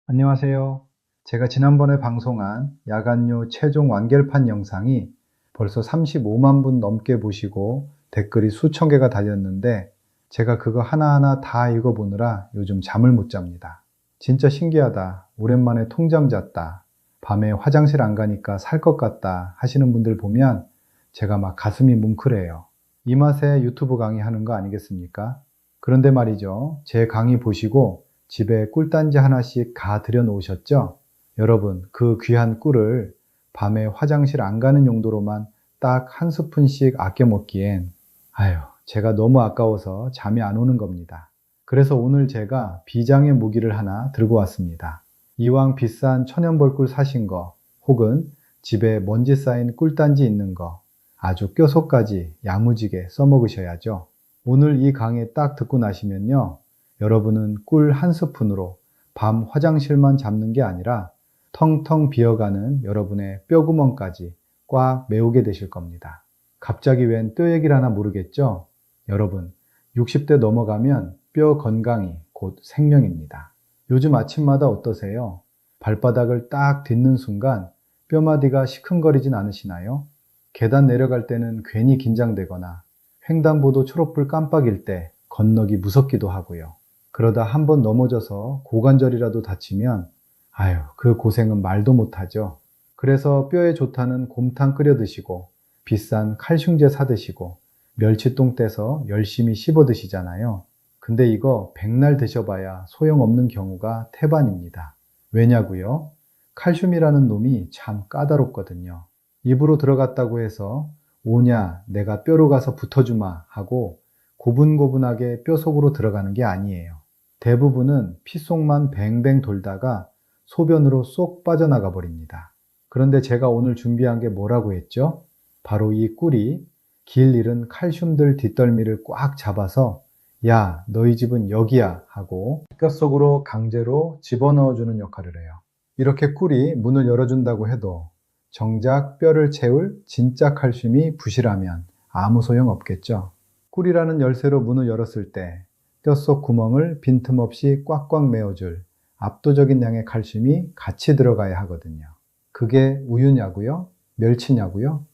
안녕하세요. 제가 지난번에 방송한 야간요 최종 완결판 영상이 벌써 35만 분 넘게 보시고 댓글이 수천 개가 달렸는데 제가 그거 하나하나 다 읽어보느라 요즘 잠을 못 잡니다. 진짜 신기하다. 오랜만에 통잠 잤다. 밤에 화장실 안 가니까 살 것 같다 하시는 분들 보면 제가 막 가슴이 뭉클해요. 이 맛에 유튜브 강의하는 거 아니겠습니까? 그런데 말이죠. 제 강의 보시고 집에 꿀단지 하나씩 가 들여 놓으셨죠? 여러분, 그 귀한 꿀을 밤에 화장실 안 가는 용도로만 딱 한 스푼씩 아껴 먹기엔, 아유, 제가 너무 아까워서 잠이 안 오는 겁니다. 그래서 오늘 제가 비장의 무기를 하나 들고 왔습니다. 이왕 비싼 천연벌꿀 사신 거, 혹은 집에 먼지 쌓인 꿀단지 있는 거, 아주 껴속까지 야무지게 써먹으셔야죠. 오늘 이 강의 딱 듣고 나시면요. 여러분은 꿀 한 스푼으로 밤 화장실만 잡는 게 아니라 텅텅 비어가는 여러분의 뼈구멍까지 꽉 메우게 되실 겁니다. 갑자기 웬 뼈 얘기를 하나 모르겠죠? 여러분, 60대 넘어가면 뼈 건강이 곧 생명입니다. 요즘 아침마다 어떠세요? 발바닥을 딱 딛는 순간 뼈마디가 시큰거리진 않으시나요? 계단 내려갈 때는 괜히 긴장되거나 횡단보도 초록불 깜빡일 때 건너기 무섭기도 하고요. 그러다 한번 넘어져서 고관절이라도 다치면 아유, 그 고생은 말도 못하죠. 그래서 뼈에 좋다는 곰탕 끓여 드시고 비싼 칼슘제 사 드시고 멸치똥 떼서 열심히 씹어 드시잖아요. 근데 이거 백날 드셔봐야 소용없는 경우가 태반입니다. 왜냐고요? 칼슘이라는 놈이 참 까다롭거든요. 입으로 들어갔다고 해서 오냐 내가 뼈로 가서 붙어주마 하고 고분고분하게 뼈 속으로 들어가는 게 아니에요. 대부분은 피 속만 뱅뱅 돌다가 소변으로 쏙 빠져나가 버립니다. 그런데 제가 오늘 준비한 게 뭐라고 했죠? 바로 이 꿀이 길 잃은 칼슘들 뒷덜미를 꽉 잡아서 야, 너희 집은 여기야 하고 뼈 속으로 강제로 집어넣어주는 역할을 해요. 이렇게 꿀이 문을 열어준다고 해도 정작 뼈를 채울 진짜 칼슘이 부실하면 아무 소용 없겠죠. 꿀이라는 열쇠로 문을 열었을 때 뼛속 구멍을 빈틈없이 꽉꽉 메워줄 압도적인 양의 칼슘이 같이 들어가야 하거든요. 그게 우유냐고요? 멸치냐고요?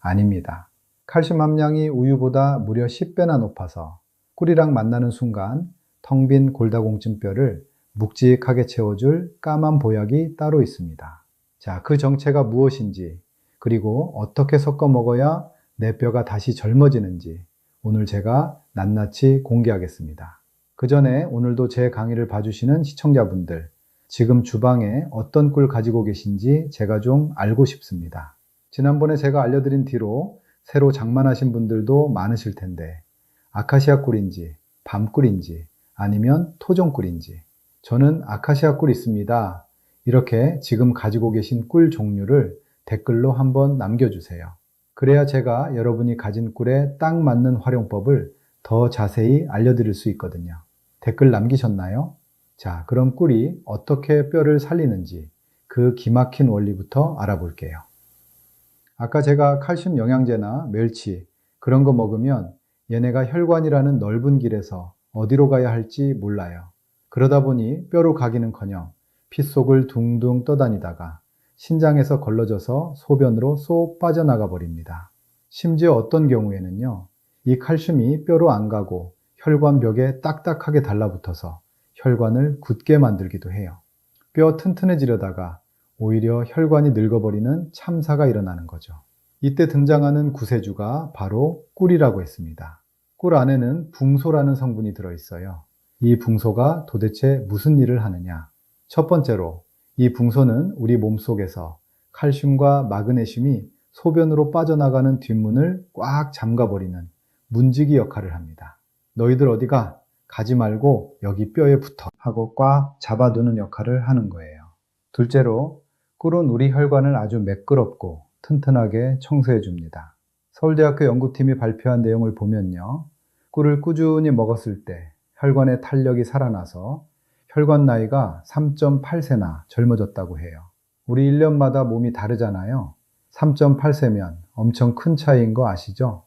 아닙니다. 칼슘 함량이 우유보다 무려 10배나 높아서 꿀이랑 만나는 순간 텅 빈 골다공증뼈를 묵직하게 채워줄 까만 보약이 따로 있습니다. 자, 그 정체가 무엇인지, 그리고 어떻게 섞어 먹어야 내 뼈가 다시 젊어지는지 오늘 제가 낱낱이 공개하겠습니다. 그 전에 오늘도 제 강의를 봐주시는 시청자분들, 지금 주방에 어떤 꿀 가지고 계신지 제가 좀 알고 싶습니다. 지난번에 제가 알려드린 뒤로 새로 장만하신 분들도 많으실 텐데 아카시아 꿀인지 밤꿀인지 아니면 토종 꿀인지 저는 아카시아 꿀 있습니다. 이렇게 지금 가지고 계신 꿀 종류를 댓글로 한번 남겨주세요. 그래야 제가 여러분이 가진 꿀에 딱 맞는 활용법을 더 자세히 알려드릴 수 있거든요. 댓글 남기셨나요? 자, 그럼 꿀이 어떻게 뼈를 살리는지 그 기막힌 원리부터 알아볼게요. 아까 제가 칼슘 영양제나 멸치 그런 거 먹으면 얘네가 혈관이라는 넓은 길에서 어디로 가야 할지 몰라요. 그러다 보니 뼈로 가기는커녕 피 속을 둥둥 떠다니다가 신장에서 걸러져서 소변으로 쏙 빠져나가 버립니다. 심지어 어떤 경우에는요, 이 칼슘이 뼈로 안 가고 혈관벽에 딱딱하게 달라붙어서 혈관을 굳게 만들기도 해요. 뼈 튼튼해지려다가 오히려 혈관이 늙어버리는 참사가 일어나는 거죠. 이때 등장하는 구세주가 바로 꿀이라고 했습니다. 꿀 안에는 붕소라는 성분이 들어있어요. 이 붕소가 도대체 무슨 일을 하느냐? 첫 번째로 이 붕소는 우리 몸속에서 칼슘과 마그네슘이 소변으로 빠져나가는 뒷문을 꽉 잠가버리는 문지기 역할을 합니다. 너희들 어디가? 가지 말고 여기 뼈에 붙어 하고 꽉 잡아두는 역할을 하는 거예요. 둘째로 꿀은 우리 혈관을 아주 매끄럽고 튼튼하게 청소해 줍니다. 서울대학교 연구팀이 발표한 내용을 보면요. 꿀을 꾸준히 먹었을 때 혈관의 탄력이 살아나서 혈관 나이가 3.8세나 젊어졌다고 해요. 우리 1년마다 몸이 다르잖아요. 3.8세면 엄청 큰 차이인 거 아시죠?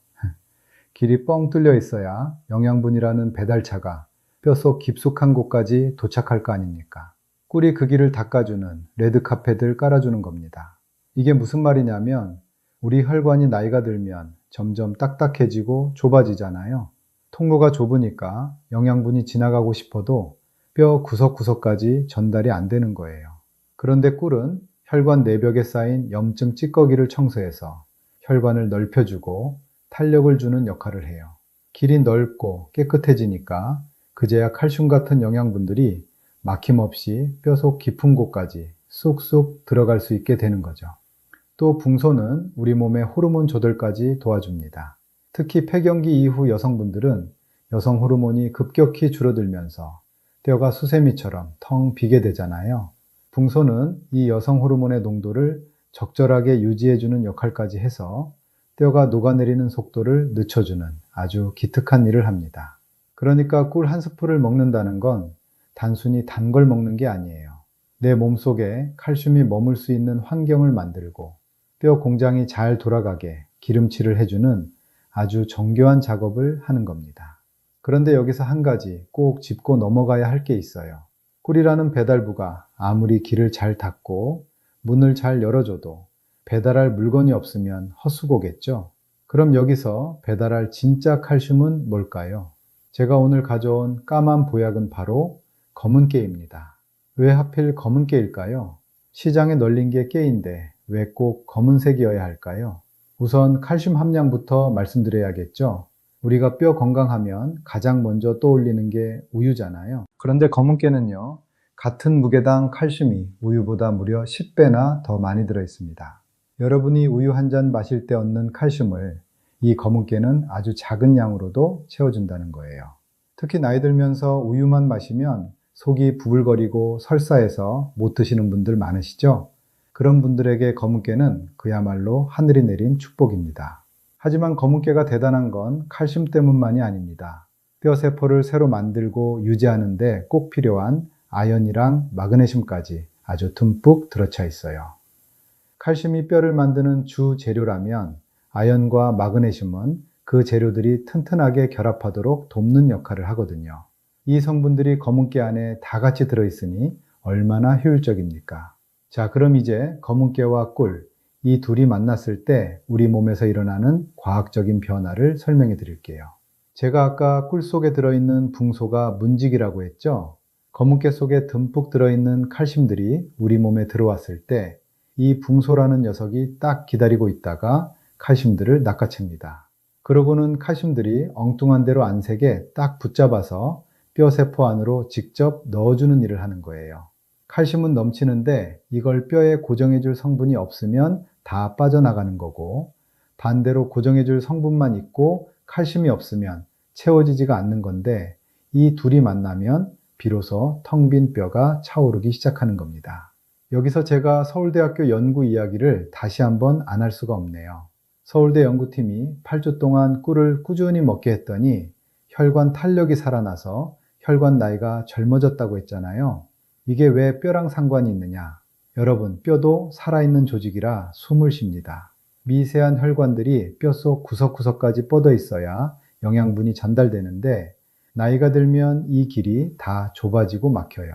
길이 뻥 뚫려 있어야 영양분이라는 배달차가 뼛속 깊숙한 곳까지 도착할 거 아닙니까? 꿀이 그 길을 닦아주는 레드카펫을 깔아주는 겁니다. 이게 무슨 말이냐면 우리 혈관이 나이가 들면 점점 딱딱해지고 좁아지잖아요. 통로가 좁으니까 영양분이 지나가고 싶어도 뼈 구석구석까지 전달이 안 되는 거예요. 그런데 꿀은 혈관 내벽에 쌓인 염증 찌꺼기를 청소해서 혈관을 넓혀주고 탄력을 주는 역할을 해요. 길이 넓고 깨끗해지니까 그제야 칼슘 같은 영양분들이 막힘없이 뼈 속 깊은 곳까지 쑥쑥 들어갈 수 있게 되는 거죠. 또 붕소는 우리 몸의 호르몬 조절까지 도와줍니다. 특히 폐경기 이후 여성분들은 여성 호르몬이 급격히 줄어들면서 뼈가 수세미처럼 텅 비게 되잖아요. 붕소는 이 여성 호르몬의 농도를 적절하게 유지해주는 역할까지 해서 뼈가 녹아내리는 속도를 늦춰주는 아주 기특한 일을 합니다. 그러니까 꿀 한 스푼을 먹는다는 건 단순히 단 걸 먹는 게 아니에요. 내 몸속에 칼슘이 머물 수 있는 환경을 만들고 뼈 공장이 잘 돌아가게 기름칠을 해주는 아주 정교한 작업을 하는 겁니다. 그런데 여기서 한 가지 꼭 짚고 넘어가야 할 게 있어요. 꿀이라는 배달부가 아무리 길을 잘 닫고 문을 잘 열어줘도 배달할 물건이 없으면 헛수고겠죠. 그럼 여기서 배달할 진짜 칼슘은 뭘까요? 제가 오늘 가져온 까만 보약은 바로 검은 깨입니다. 왜 하필 검은 깨일까요? 시장에 널린 게 깨인데 왜 꼭 검은색이어야 할까요? 우선 칼슘 함량부터 말씀드려야겠죠. 우리가 뼈 건강하면 가장 먼저 떠올리는 게 우유잖아요. 그런데 검은 깨는요, 같은 무게당 칼슘이 우유보다 무려 10배나 더 많이 들어있습니다. 여러분이 우유 한 잔 마실 때 얻는 칼슘을 이 검은 깨는 아주 작은 양으로도 채워준다는 거예요. 특히 나이 들면서 우유만 마시면 속이 부글거리고 설사해서 못 드시는 분들 많으시죠? 그런 분들에게 검은 깨는 그야말로 하늘이 내린 축복입니다. 하지만 검은 깨가 대단한 건 칼슘 때문만이 아닙니다. 뼈 세포를 새로 만들고 유지하는 데 꼭 필요한 아연이랑 마그네슘까지 아주 듬뿍 들어차 있어요. 칼슘이 뼈를 만드는 주 재료라면 아연과 마그네슘은 그 재료들이 튼튼하게 결합하도록 돕는 역할을 하거든요. 이 성분들이 검은 깨 안에 다 같이 들어있으니 얼마나 효율적입니까? 자, 그럼 이제 검은 깨와 꿀, 이 둘이 만났을 때 우리 몸에서 일어나는 과학적인 변화를 설명해 드릴게요. 제가 아까 꿀 속에 들어있는 붕소가 문직이라고 했죠? 검은 깨 속에 듬뿍 들어있는 칼슘들이 우리 몸에 들어왔을 때 이 붕소라는 녀석이 딱 기다리고 있다가 칼슘들을 낚아챕니다. 그러고는 칼슘들이 엉뚱한 대로 안 새게 딱 붙잡아서 뼈 세포 안으로 직접 넣어주는 일을 하는 거예요. 칼슘은 넘치는데 이걸 뼈에 고정해줄 성분이 없으면 다 빠져나가는 거고, 반대로 고정해줄 성분만 있고 칼슘이 없으면 채워지지가 않는 건데, 이 둘이 만나면 비로소 텅 빈 뼈가 차오르기 시작하는 겁니다. 여기서 제가 서울대학교 연구 이야기를 다시 한번 안 할 수가 없네요. 서울대 연구팀이 8주 동안 꿀을 꾸준히 먹게 했더니 혈관 탄력이 살아나서 혈관 나이가 젊어졌다고 했잖아요. 이게 왜 뼈랑 상관이 있느냐? 여러분, 뼈도 살아있는 조직이라 숨을 쉽니다. 미세한 혈관들이 뼈 속 구석구석까지 뻗어 있어야 영양분이 전달되는데 나이가 들면 이 길이 다 좁아지고 막혀요.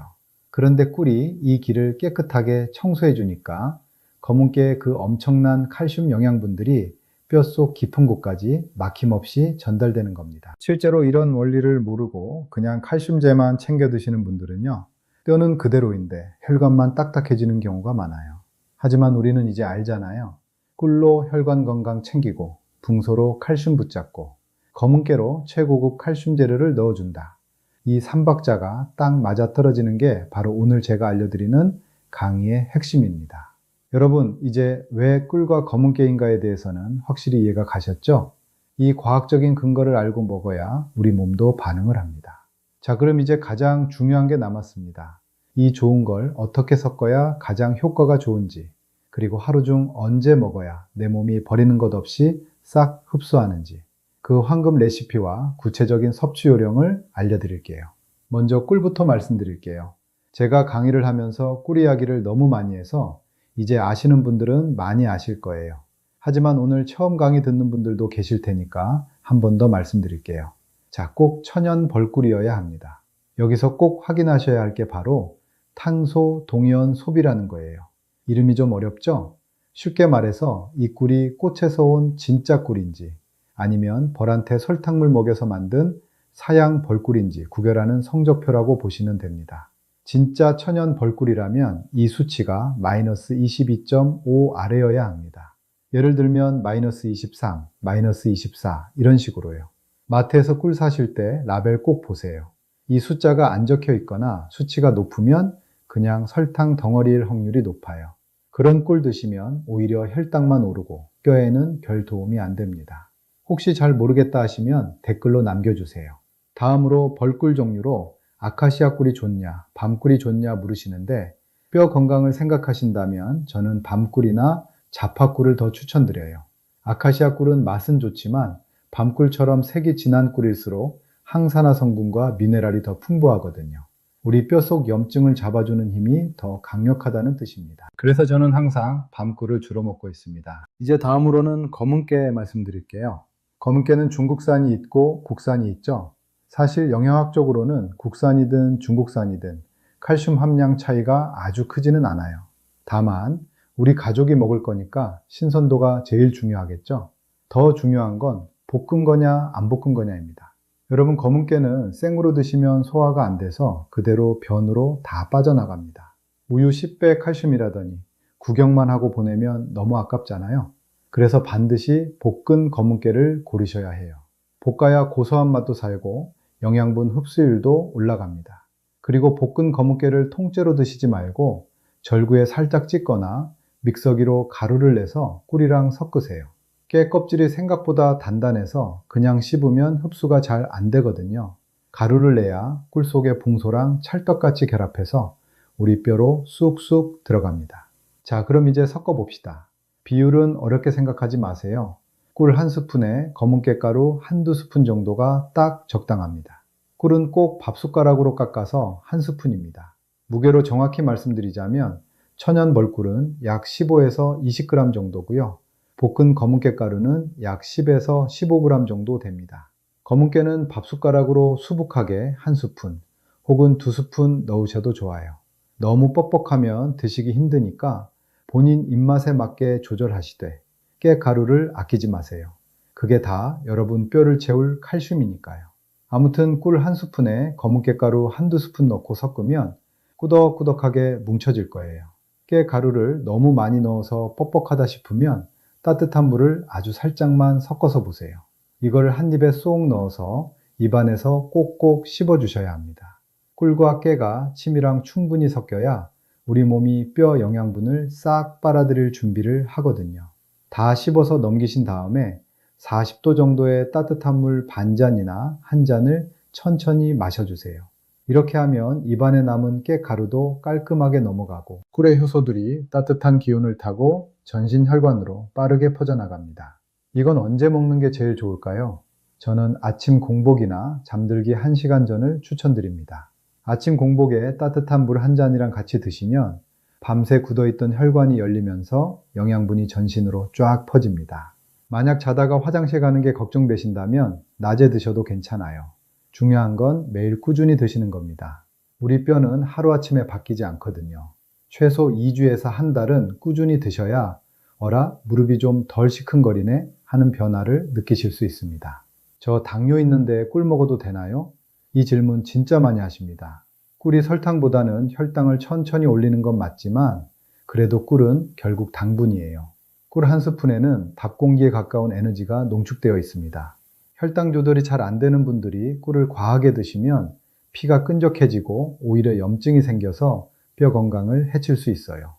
그런데 꿀이 이 길을 깨끗하게 청소해 주니까 검은 깨의 그 엄청난 칼슘 영양분들이 뼈 속 깊은 곳까지 막힘없이 전달되는 겁니다. 실제로 이런 원리를 모르고 그냥 칼슘제만 챙겨 드시는 분들은요, 뼈는 그대로인데 혈관만 딱딱해지는 경우가 많아요. 하지만 우리는 이제 알잖아요. 꿀로 혈관 건강 챙기고 붕소로 칼슘 붙잡고 검은 깨로 최고급 칼슘 재료를 넣어준다. 이 삼박자가 딱 맞아떨어지는 게 바로 오늘 제가 알려드리는 강의의 핵심입니다. 여러분, 이제 왜 꿀과 검은 깨인가에 대해서는 확실히 이해가 가셨죠? 이 과학적인 근거를 알고 먹어야 우리 몸도 반응을 합니다. 자, 그럼 이제 가장 중요한 게 남았습니다. 이 좋은 걸 어떻게 섞어야 가장 효과가 좋은지, 그리고 하루 중 언제 먹어야 내 몸이 버리는 것 없이 싹 흡수하는지, 그 황금 레시피와 구체적인 섭취 요령을 알려드릴게요. 먼저 꿀부터 말씀드릴게요. 제가 강의를 하면서 꿀 이야기를 너무 많이 해서 이제 아시는 분들은 많이 아실 거예요. 하지만 오늘 처음 강의 듣는 분들도 계실 테니까 한 번 더 말씀드릴게요. 자, 꼭 천연 벌꿀이어야 합니다. 여기서 꼭 확인하셔야 할 게 바로 탄소 동이온 소비라는 거예요. 이름이 좀 어렵죠? 쉽게 말해서 이 꿀이 꽃에서 온 진짜 꿀인지 아니면 벌한테 설탕물 먹여서 만든 사양 벌꿀인지 구별하는 성적표라고 보시면 됩니다. 진짜 천연 벌꿀이라면 이 수치가 마이너스 22.5 아래여야 합니다. 예를 들면 마이너스 23, 마이너스 24 이런 식으로요. 마트에서 꿀 사실 때 라벨 꼭 보세요. 이 숫자가 안 적혀 있거나 수치가 높으면 그냥 설탕 덩어리일 확률이 높아요. 그런 꿀 드시면 오히려 혈당만 오르고 뼈에는 별 도움이 안 됩니다. 혹시 잘 모르겠다 하시면 댓글로 남겨주세요. 다음으로 벌꿀 종류로 아카시아 꿀이 좋냐, 밤꿀이 좋냐 물으시는데 뼈 건강을 생각하신다면 저는 밤꿀이나 자파꿀을 더 추천드려요. 아카시아 꿀은 맛은 좋지만 밤꿀처럼 색이 진한 꿀일수록 항산화 성분과 미네랄이 더 풍부하거든요. 우리 뼈 속 염증을 잡아주는 힘이 더 강력하다는 뜻입니다. 그래서 저는 항상 밤꿀을 주로 먹고 있습니다. 이제 다음으로는 검은깨 말씀드릴게요. 검은깨는 중국산이 있고 국산이 있죠. 사실 영양학적으로는 국산이든 중국산이든 칼슘 함량 차이가 아주 크지는 않아요. 다만 우리 가족이 먹을 거니까 신선도가 제일 중요하겠죠. 더 중요한 건 볶은 거냐 안 볶은 거냐입니다. 여러분 검은깨는 생으로 드시면 소화가 안 돼서 그대로 변으로 다 빠져나갑니다. 우유 10배 칼슘이라더니 구경만 하고 보내면 너무 아깝잖아요. 그래서 반드시 볶은 검은깨를 고르셔야 해요. 볶아야 고소한 맛도 살고 영양분 흡수율도 올라갑니다. 그리고 볶은 검은깨를 통째로 드시지 말고 절구에 살짝 찢거나 믹서기로 가루를 내서 꿀이랑 섞으세요. 깨 껍질이 생각보다 단단해서 그냥 씹으면 흡수가 잘 안 되거든요. 가루를 내야 꿀 속에 봉소랑 찰떡같이 결합해서 우리 뼈로 쑥쑥 들어갑니다. 자, 그럼 이제 섞어 봅시다. 비율은 어렵게 생각하지 마세요. 꿀 한 스푼에 검은깨 가루 한두 스푼 정도가 딱 적당합니다. 꿀은 꼭 밥숟가락으로 깎아서 한 스푼입니다. 무게로 정확히 말씀드리자면 천연 벌꿀은 약 15에서 20g 정도고요. 볶은 검은깨 가루는 약 10에서 15g 정도 됩니다. 검은깨는 밥숟가락으로 수북하게 한 스푼 혹은 두 스푼 넣으셔도 좋아요. 너무 뻑뻑하면 드시기 힘드니까 본인 입맛에 맞게 조절하시되 깨 가루를 아끼지 마세요. 그게 다 여러분 뼈를 채울 칼슘이니까요. 아무튼 꿀 한 스푼에 검은깨 가루 한두 스푼 넣고 섞으면 꾸덕꾸덕하게 뭉쳐질 거예요. 깨 가루를 너무 많이 넣어서 뻑뻑하다 싶으면 따뜻한 물을 아주 살짝만 섞어서 보세요. 이걸 한 입에 쏙 넣어서 입안에서 꼭꼭 씹어주셔야 합니다. 꿀과 깨가 침이랑 충분히 섞여야 우리 몸이 뼈 영양분을 싹 빨아들일 준비를 하거든요. 다 씹어서 넘기신 다음에 40도 정도의 따뜻한 물 반잔이나 한 잔을 천천히 마셔주세요. 이렇게 하면 입안에 남은 깨 가루도 깔끔하게 넘어가고 꿀의 효소들이 따뜻한 기운을 타고 전신 혈관으로 빠르게 퍼져나갑니다. 이건 언제 먹는 게 제일 좋을까요? 저는 아침 공복이나 잠들기 1시간 전을 추천드립니다. 아침 공복에 따뜻한 물 한 잔이랑 같이 드시면 밤새 굳어있던 혈관이 열리면서 영양분이 전신으로 쫙 퍼집니다. 만약 자다가 화장실 가는 게 걱정되신다면 낮에 드셔도 괜찮아요. 중요한 건 매일 꾸준히 드시는 겁니다. 우리 뼈는 하루아침에 바뀌지 않거든요. 최소 2주에서 한 달은 꾸준히 드셔야 어라 무릎이 좀 덜 시큰거리네 하는 변화를 느끼실 수 있습니다. 저 당뇨 있는데 꿀 먹어도 되나요? 이 질문 진짜 많이 하십니다. 꿀이 설탕보다는 혈당을 천천히 올리는 건 맞지만 그래도 꿀은 결국 당분이에요. 꿀 한 스푼에는 밥 공기에 가까운 에너지가 농축되어 있습니다. 혈당 조절이 잘 안 되는 분들이 꿀을 과하게 드시면 피가 끈적해지고 오히려 염증이 생겨서 뼈 건강을 해칠 수 있어요.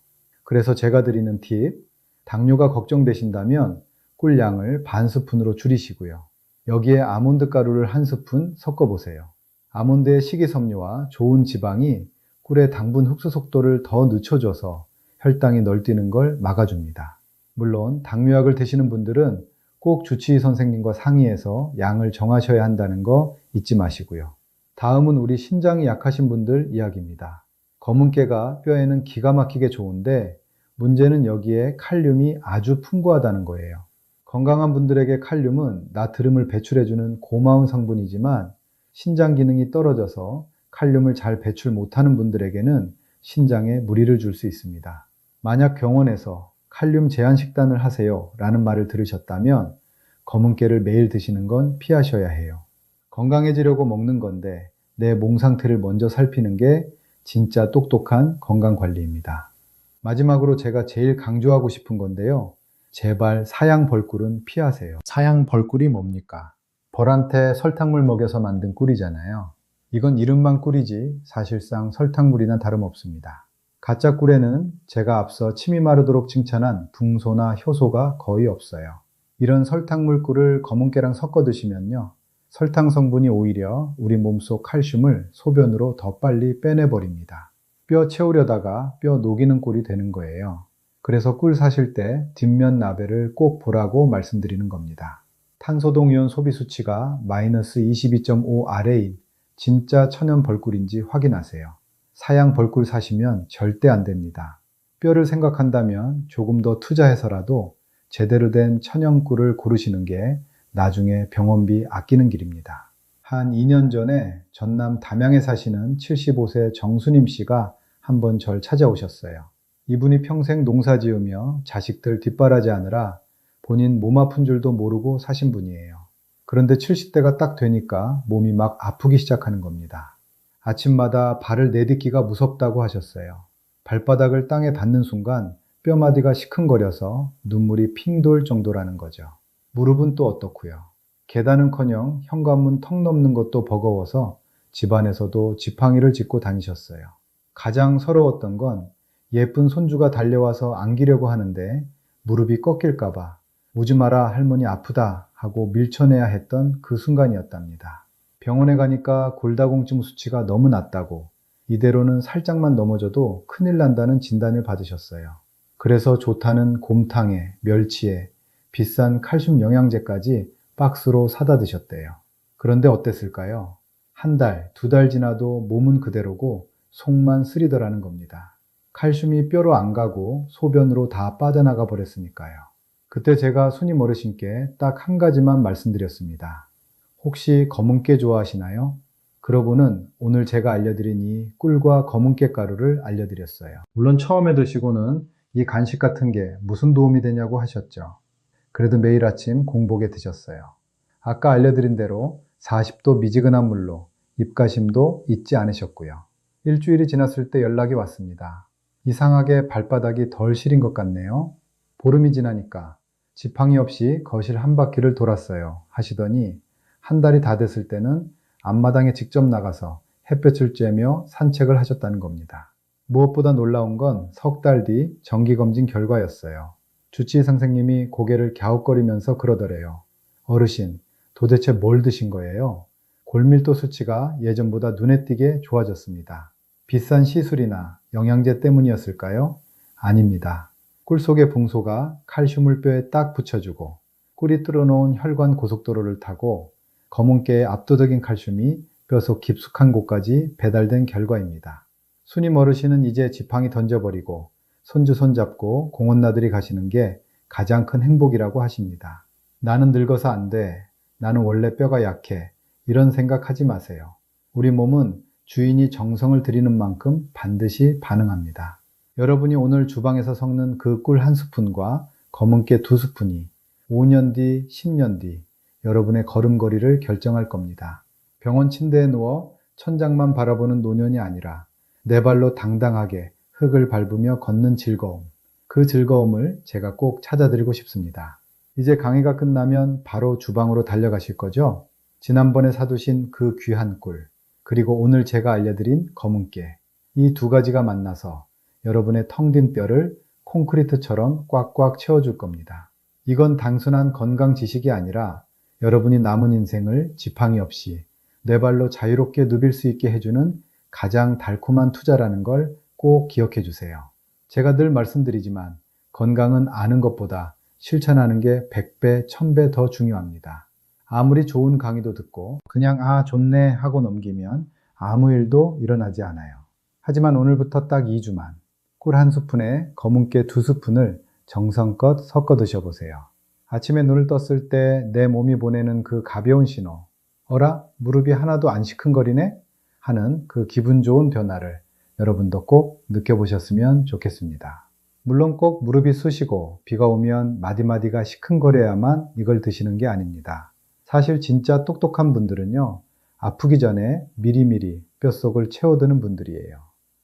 그래서 제가 드리는 팁, 당뇨가 걱정되신다면 꿀 양을 반 스푼으로 줄이시고요. 여기에 아몬드 가루를 한 스푼 섞어보세요. 아몬드의 식이섬유와 좋은 지방이 꿀의 당분 흡수 속도를 더 늦춰줘서 혈당이 널뛰는 걸 막아줍니다. 물론 당뇨약을 드시는 분들은 꼭 주치의 선생님과 상의해서 양을 정하셔야 한다는 거 잊지 마시고요. 다음은 우리 신장이 약하신 분들 이야기입니다. 검은깨가 뼈에는 기가 막히게 좋은데 문제는 여기에 칼륨이 아주 풍부하다는 거예요. 건강한 분들에게 칼륨은 나트륨을 배출해주는 고마운 성분이지만 신장 기능이 떨어져서 칼륨을 잘 배출 못하는 분들에게는 신장에 무리를 줄 수 있습니다. 만약 병원에서 칼륨 제한 식단을 하세요 라는 말을 들으셨다면 검은 깨를 매일 드시는 건 피하셔야 해요. 건강해지려고 먹는 건데 내 몸 상태를 먼저 살피는 게 진짜 똑똑한 건강관리입니다. 마지막으로 제가 제일 강조하고 싶은 건데요. 제발 사양 벌꿀은 피하세요. 사양 벌꿀이 뭡니까? 벌한테 설탕물 먹여서 만든 꿀이잖아요. 이건 이름만 꿀이지 사실상 설탕물이나 다름없습니다. 가짜 꿀에는 제가 앞서 침이 마르도록 칭찬한 붕소나 효소가 거의 없어요. 이런 설탕물 꿀을 검은 깨랑 섞어 드시면요. 설탕 성분이 오히려 우리 몸속 칼슘을 소변으로 더 빨리 빼내버립니다. 뼈 채우려다가 뼈 녹이는 꼴이 되는 거예요. 그래서 꿀 사실 때 뒷면 나베를 꼭 보라고 말씀드리는 겁니다. 탄소동이온 소비 수치가 마이너스 22.5 아래인 진짜 천연 벌꿀인지 확인하세요. 사양 벌꿀 사시면 절대 안 됩니다. 뼈를 생각한다면 조금 더 투자해서라도 제대로 된 천연 꿀을 고르시는 게 나중에 병원비 아끼는 길입니다. 한 2년 전에 전남 담양에 사시는 75세 정수님 씨가 한번 절 찾아오셨어요. 이분이 평생 농사 지으며 자식들 뒷바라지하느라 본인 몸 아픈 줄도 모르고 사신 분이에요. 그런데 70대가 딱 되니까 몸이 막 아프기 시작하는 겁니다. 아침마다 발을 내딛기가 무섭다고 하셨어요. 발바닥을 땅에 닿는 순간 뼈마디가 시큰거려서 눈물이 핑 돌 정도라는 거죠. 무릎은 또 어떻고요. 계단은커녕 현관문 턱 넘는 것도 버거워서 집안에서도 지팡이를 짚고 다니셨어요. 가장 서러웠던 건 예쁜 손주가 달려와서 안기려고 하는데 무릎이 꺾일까봐 오지 마라 할머니 아프다 하고 밀쳐내야 했던 그 순간이었답니다. 병원에 가니까 골다공증 수치가 너무 낮다고 이대로는 살짝만 넘어져도 큰일 난다는 진단을 받으셨어요. 그래서 좋다는 곰탕에 멸치에 비싼 칼슘 영양제까지 박스로 사다 드셨대요. 그런데 어땠을까요? 한 달, 2달 지나도 몸은 그대로고 속만 쓰리더라는 겁니다. 칼슘이 뼈로 안 가고 소변으로 다 빠져나가 버렸으니까요. 그때 제가 스님 어르신께 딱 한 가지만 말씀드렸습니다. 혹시 검은깨 좋아하시나요? 그러고는 오늘 제가 알려드린 이 꿀과 검은깨 가루를 알려드렸어요. 물론 처음에 드시고는 이 간식 같은 게 무슨 도움이 되냐고 하셨죠. 그래도 매일 아침 공복에 드셨어요. 아까 알려드린 대로 40도 미지근한 물로 입가심도 잊지 않으셨고요. 일주일이 지났을 때 연락이 왔습니다. 이상하게 발바닥이 덜 시린 것 같네요. 보름이 지나니까 지팡이 없이 거실 한 바퀴를 돌았어요 하시더니 한 달이 다 됐을 때는 앞마당에 직접 나가서 햇볕을 쬐며 산책을 하셨다는 겁니다. 무엇보다 놀라운 건 석 달 뒤 정기검진 결과였어요. 주치의 선생님이 고개를 갸웃거리면서 그러더래요. 어르신, 도대체 뭘 드신 거예요? 골밀도 수치가 예전보다 눈에 띄게 좋아졌습니다. 비싼 시술이나 영양제 때문이었을까요? 아닙니다. 꿀 속의 붕소가 칼슘을 뼈에 딱 붙여주고 꿀이 뚫어놓은 혈관 고속도로를 타고 검은깨의 압도적인 칼슘이 뼈속 깊숙한 곳까지 배달된 결과입니다. 스님 어르신은 이제 지팡이 던져버리고 손주 손잡고 공원 나들이 가시는 게 가장 큰 행복이라고 하십니다. 나는 늙어서 안 돼. 나는 원래 뼈가 약해. 이런 생각하지 마세요. 우리 몸은 주인이 정성을 들이는 만큼 반드시 반응합니다. 여러분이 오늘 주방에서 섞는 그 꿀 한 스푼과 검은깨 2스푼이 5년 뒤, 10년 뒤 여러분의 걸음걸이를 결정할 겁니다. 병원 침대에 누워 천장만 바라보는 노년이 아니라 내 발로 당당하게 흙을 밟으며 걷는 즐거움. 그 즐거움을 제가 꼭 찾아드리고 싶습니다. 이제 강의가 끝나면 바로 주방으로 달려가실 거죠? 지난번에 사두신 그 귀한 꿀, 그리고 오늘 제가 알려드린 검은깨. 이 두 가지가 만나서 여러분의 텅 빈 뼈를 콘크리트처럼 꽉꽉 채워줄 겁니다. 이건 단순한 건강 지식이 아니라 여러분이 남은 인생을 지팡이 없이 내 발로 자유롭게 누빌 수 있게 해주는 가장 달콤한 투자라는 걸 꼭 기억해 주세요. 제가 늘 말씀드리지만 건강은 아는 것보다 실천하는 게 100배, 1000배 더 중요합니다. 아무리 좋은 강의도 듣고 그냥 아 좋네 하고 넘기면 아무 일도 일어나지 않아요. 하지만 오늘부터 딱 2주만 꿀 한 스푼에 검은깨 2스푼을 정성껏 섞어 드셔보세요. 아침에 눈을 떴을 때 내 몸이 보내는 그 가벼운 신호, 어라? 무릎이 하나도 안 시큰거리네? 하는 그 기분 좋은 변화를 여러분도 꼭 느껴보셨으면 좋겠습니다. 물론 꼭 무릎이 쑤시고 비가 오면 마디마디가 시큰거려야만 이걸 드시는 게 아닙니다. 사실 진짜 똑똑한 분들은요, 아프기 전에 미리미리 뼛속을 채워드는 분들이에요.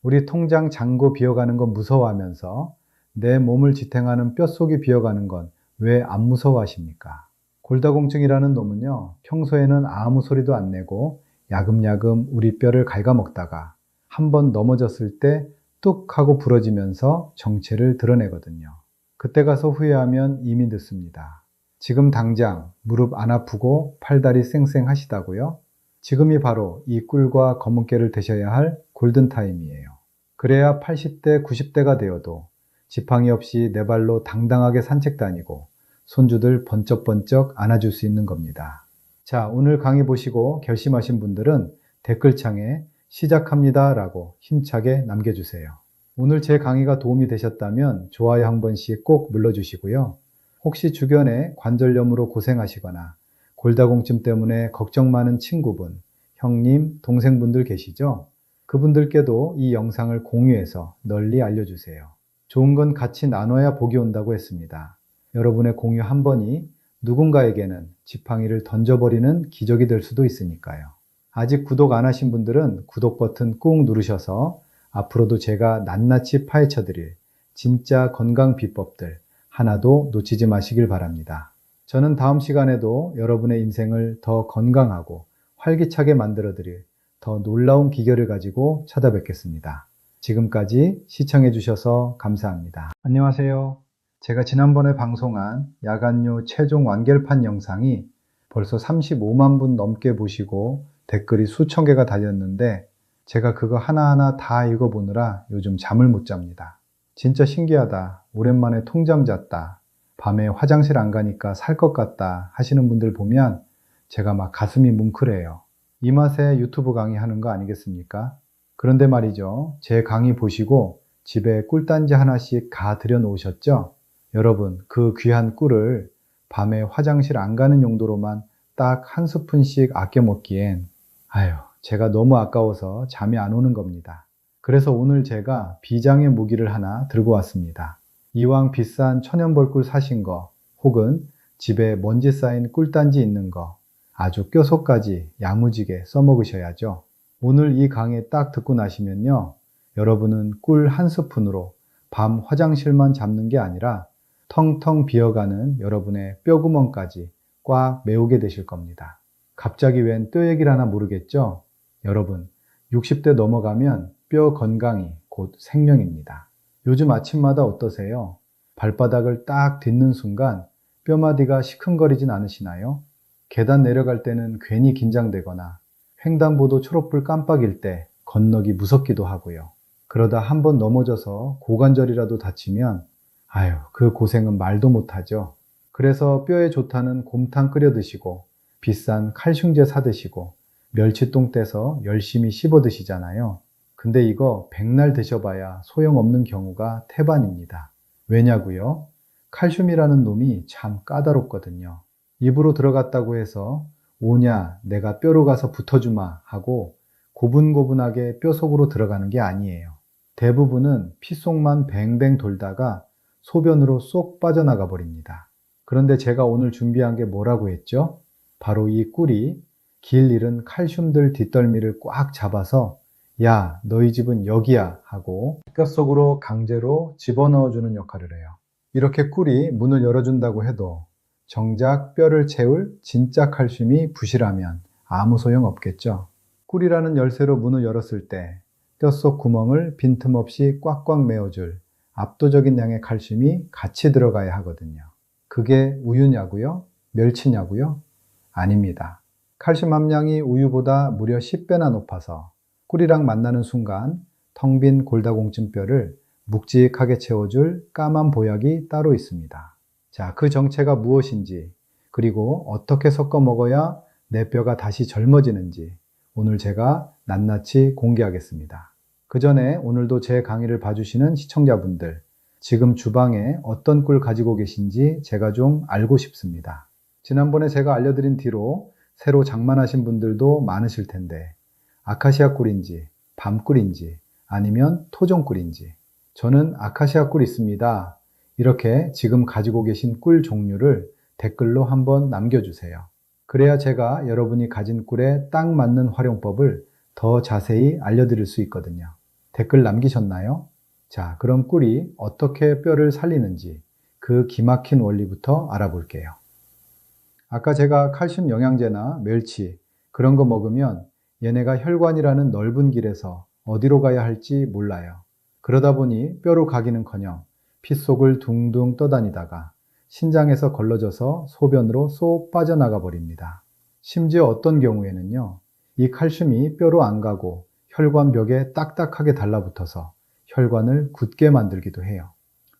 우리 통장 잔고 비어가는 건 무서워하면서 내 몸을 지탱하는 뼛속이 비어가는 건 왜 안 무서워하십니까? 골다공증이라는 놈은요, 평소에는 아무 소리도 안 내고 야금야금 우리 뼈를 갉아먹다가 한번 넘어졌을 때 뚝 하고 부러지면서 정체를 드러내거든요. 그때 가서 후회하면 이미 늦습니다. 지금 당장 무릎 안 아프고 팔다리 쌩쌩하시다고요? 지금이 바로 이 꿀과 검은깨를 드셔야 할 골든타임이에요. 그래야 80대, 90대가 되어도 지팡이 없이 네 발로 당당하게 산책 다니고 손주들 번쩍번쩍 안아줄 수 있는 겁니다. 자, 오늘 강의 보시고 결심하신 분들은 댓글창에 시작합니다 라고 힘차게 남겨주세요. 오늘 제 강의가 도움이 되셨다면 좋아요 한 번씩 꼭 눌러주시고요. 혹시 주변에 관절염으로 고생하시거나 골다공증 때문에 걱정 많은 친구분, 형님, 동생분들 계시죠? 그분들께도 이 영상을 공유해서 널리 알려주세요. 좋은 건 같이 나눠야 복이 온다고 했습니다. 여러분의 공유 한 번이 누군가에게는 지팡이를 던져버리는 기적이 될 수도 있으니까요. 아직 구독 안 하신 분들은 구독 버튼 꾹 누르셔서 앞으로도 제가 낱낱이 파헤쳐드릴 진짜 건강 비법들 하나도 놓치지 마시길 바랍니다. 저는 다음 시간에도 여러분의 인생을 더 건강하고 활기차게 만들어드릴 더 놀라운 기결을 가지고 찾아뵙겠습니다. 지금까지 시청해 주셔서 감사합니다. 안녕하세요. 제가 지난번에 방송한 야간요 최종 완결판 영상이 벌써 35만 분 넘게 보시고 댓글이 수천 개가 달렸는데 제가 그거 하나하나 다 읽어보느라 요즘 잠을 못 잡니다. 진짜 신기하다. 오랜만에 통잠 잤다. 밤에 화장실 안 가니까 살 것 같다 하시는 분들 보면 제가 막 가슴이 뭉클해요. 이 맛에 유튜브 강의 하는 거 아니겠습니까? 그런데 말이죠. 제 강의 보시고 집에 꿀단지 하나씩 가 들여 놓으셨죠? 여러분, 그 귀한 꿀을 밤에 화장실 안 가는 용도로만 딱 한 스푼씩 아껴 먹기엔 제가 너무 아까워서 잠이 안 오는 겁니다. 그래서 오늘 제가 비장의 무기를 하나 들고 왔습니다. 이왕 비싼 천연벌꿀 사신 거 혹은 집에 먼지 쌓인 꿀단지 있는 거 아주 껴속까지 야무지게 써먹으셔야죠. 오늘 이 강의 딱 듣고 나시면요. 여러분은 꿀 한 스푼으로 밤 화장실만 잡는 게 아니라 텅텅 비어가는 여러분의 뼈구멍까지 꽉 메우게 되실 겁니다. 갑자기 웬 뼈 얘기를 하나 모르겠죠? 여러분, 60대 넘어가면 뼈 건강이 곧 생명입니다. 요즘 아침마다 어떠세요? 발바닥을 딱 딛는 순간 뼈마디가 시큰거리진 않으시나요? 계단 내려갈 때는 괜히 긴장되거나 횡단보도 초록불 깜빡일 때 건너기 무섭기도 하고요. 그러다 한번 넘어져서 고관절이라도 다치면 그 고생은 말도 못하죠. 그래서 뼈에 좋다는 곰탕 끓여 드시고 비싼 칼슘제 사 드시고 멸치똥 떼서 열심히 씹어 드시잖아요. 근데 이거 백날 드셔봐야 소용없는 경우가 태반입니다. 왜냐고요? 칼슘이라는 놈이 참 까다롭거든요. 입으로 들어갔다고 해서 오냐 내가 뼈로 가서 붙어주마 하고 고분고분하게 뼈 속으로 들어가는 게 아니에요. 대부분은 피 속만 뱅뱅 돌다가 소변으로 쏙 빠져나가 버립니다. 그런데 제가 오늘 준비한 게 뭐라고 했죠? 바로 이 꿀이 길 잃은 칼슘들 뒷덜미를 꽉 잡아서 야, 너희 집은 여기야 하고 뼈 속으로 강제로 집어넣어주는 역할을 해요. 이렇게 꿀이 문을 열어준다고 해도 정작 뼈를 채울 진짜 칼슘이 부실하면 아무 소용 없겠죠. 꿀이라는 열쇠로 문을 열었을 때 뼛속 구멍을 빈틈없이 꽉꽉 메워줄 압도적인 양의 칼슘이 같이 들어가야 하거든요. 그게 우유냐고요? 멸치냐고요? 아닙니다. 칼슘 함량이 우유보다 무려 10배나 높아서 꿀이랑 만나는 순간 텅 빈 골다공증뼈를 묵직하게 채워줄 까만 보약이 따로 있습니다. 자, 그 정체가 무엇인지 그리고 어떻게 섞어 먹어야 내 뼈가 다시 젊어지는지 오늘 제가 낱낱이 공개하겠습니다. 그 전에 오늘도 제 강의를 봐주시는 시청자분들 지금 주방에 어떤 꿀 가지고 계신지 제가 좀 알고 싶습니다. 지난번에 제가 알려드린 뒤로 새로 장만하신 분들도 많으실 텐데 아카시아 꿀인지 밤꿀인지 아니면 토종꿀인지, 저는 아카시아 꿀 있습니다. 이렇게 지금 가지고 계신 꿀 종류를 댓글로 한번 남겨주세요. 그래야 제가 여러분이 가진 꿀에 딱 맞는 활용법을 더 자세히 알려드릴 수 있거든요. 댓글 남기셨나요? 자, 그럼 꿀이 어떻게 뼈를 살리는지 그 기막힌 원리부터 알아볼게요. 아까 제가 칼슘 영양제나 멸치 그런 거 먹으면 얘네가 혈관이라는 넓은 길에서 어디로 가야 할지 몰라요. 그러다 보니 뼈로 가기는커녕 피 속을 둥둥 떠다니다가 신장에서 걸러져서 소변으로 쏙 빠져나가 버립니다. 심지어 어떤 경우에는요, 이 칼슘이 뼈로 안 가고 혈관 벽에 딱딱하게 달라붙어서 혈관을 굳게 만들기도 해요.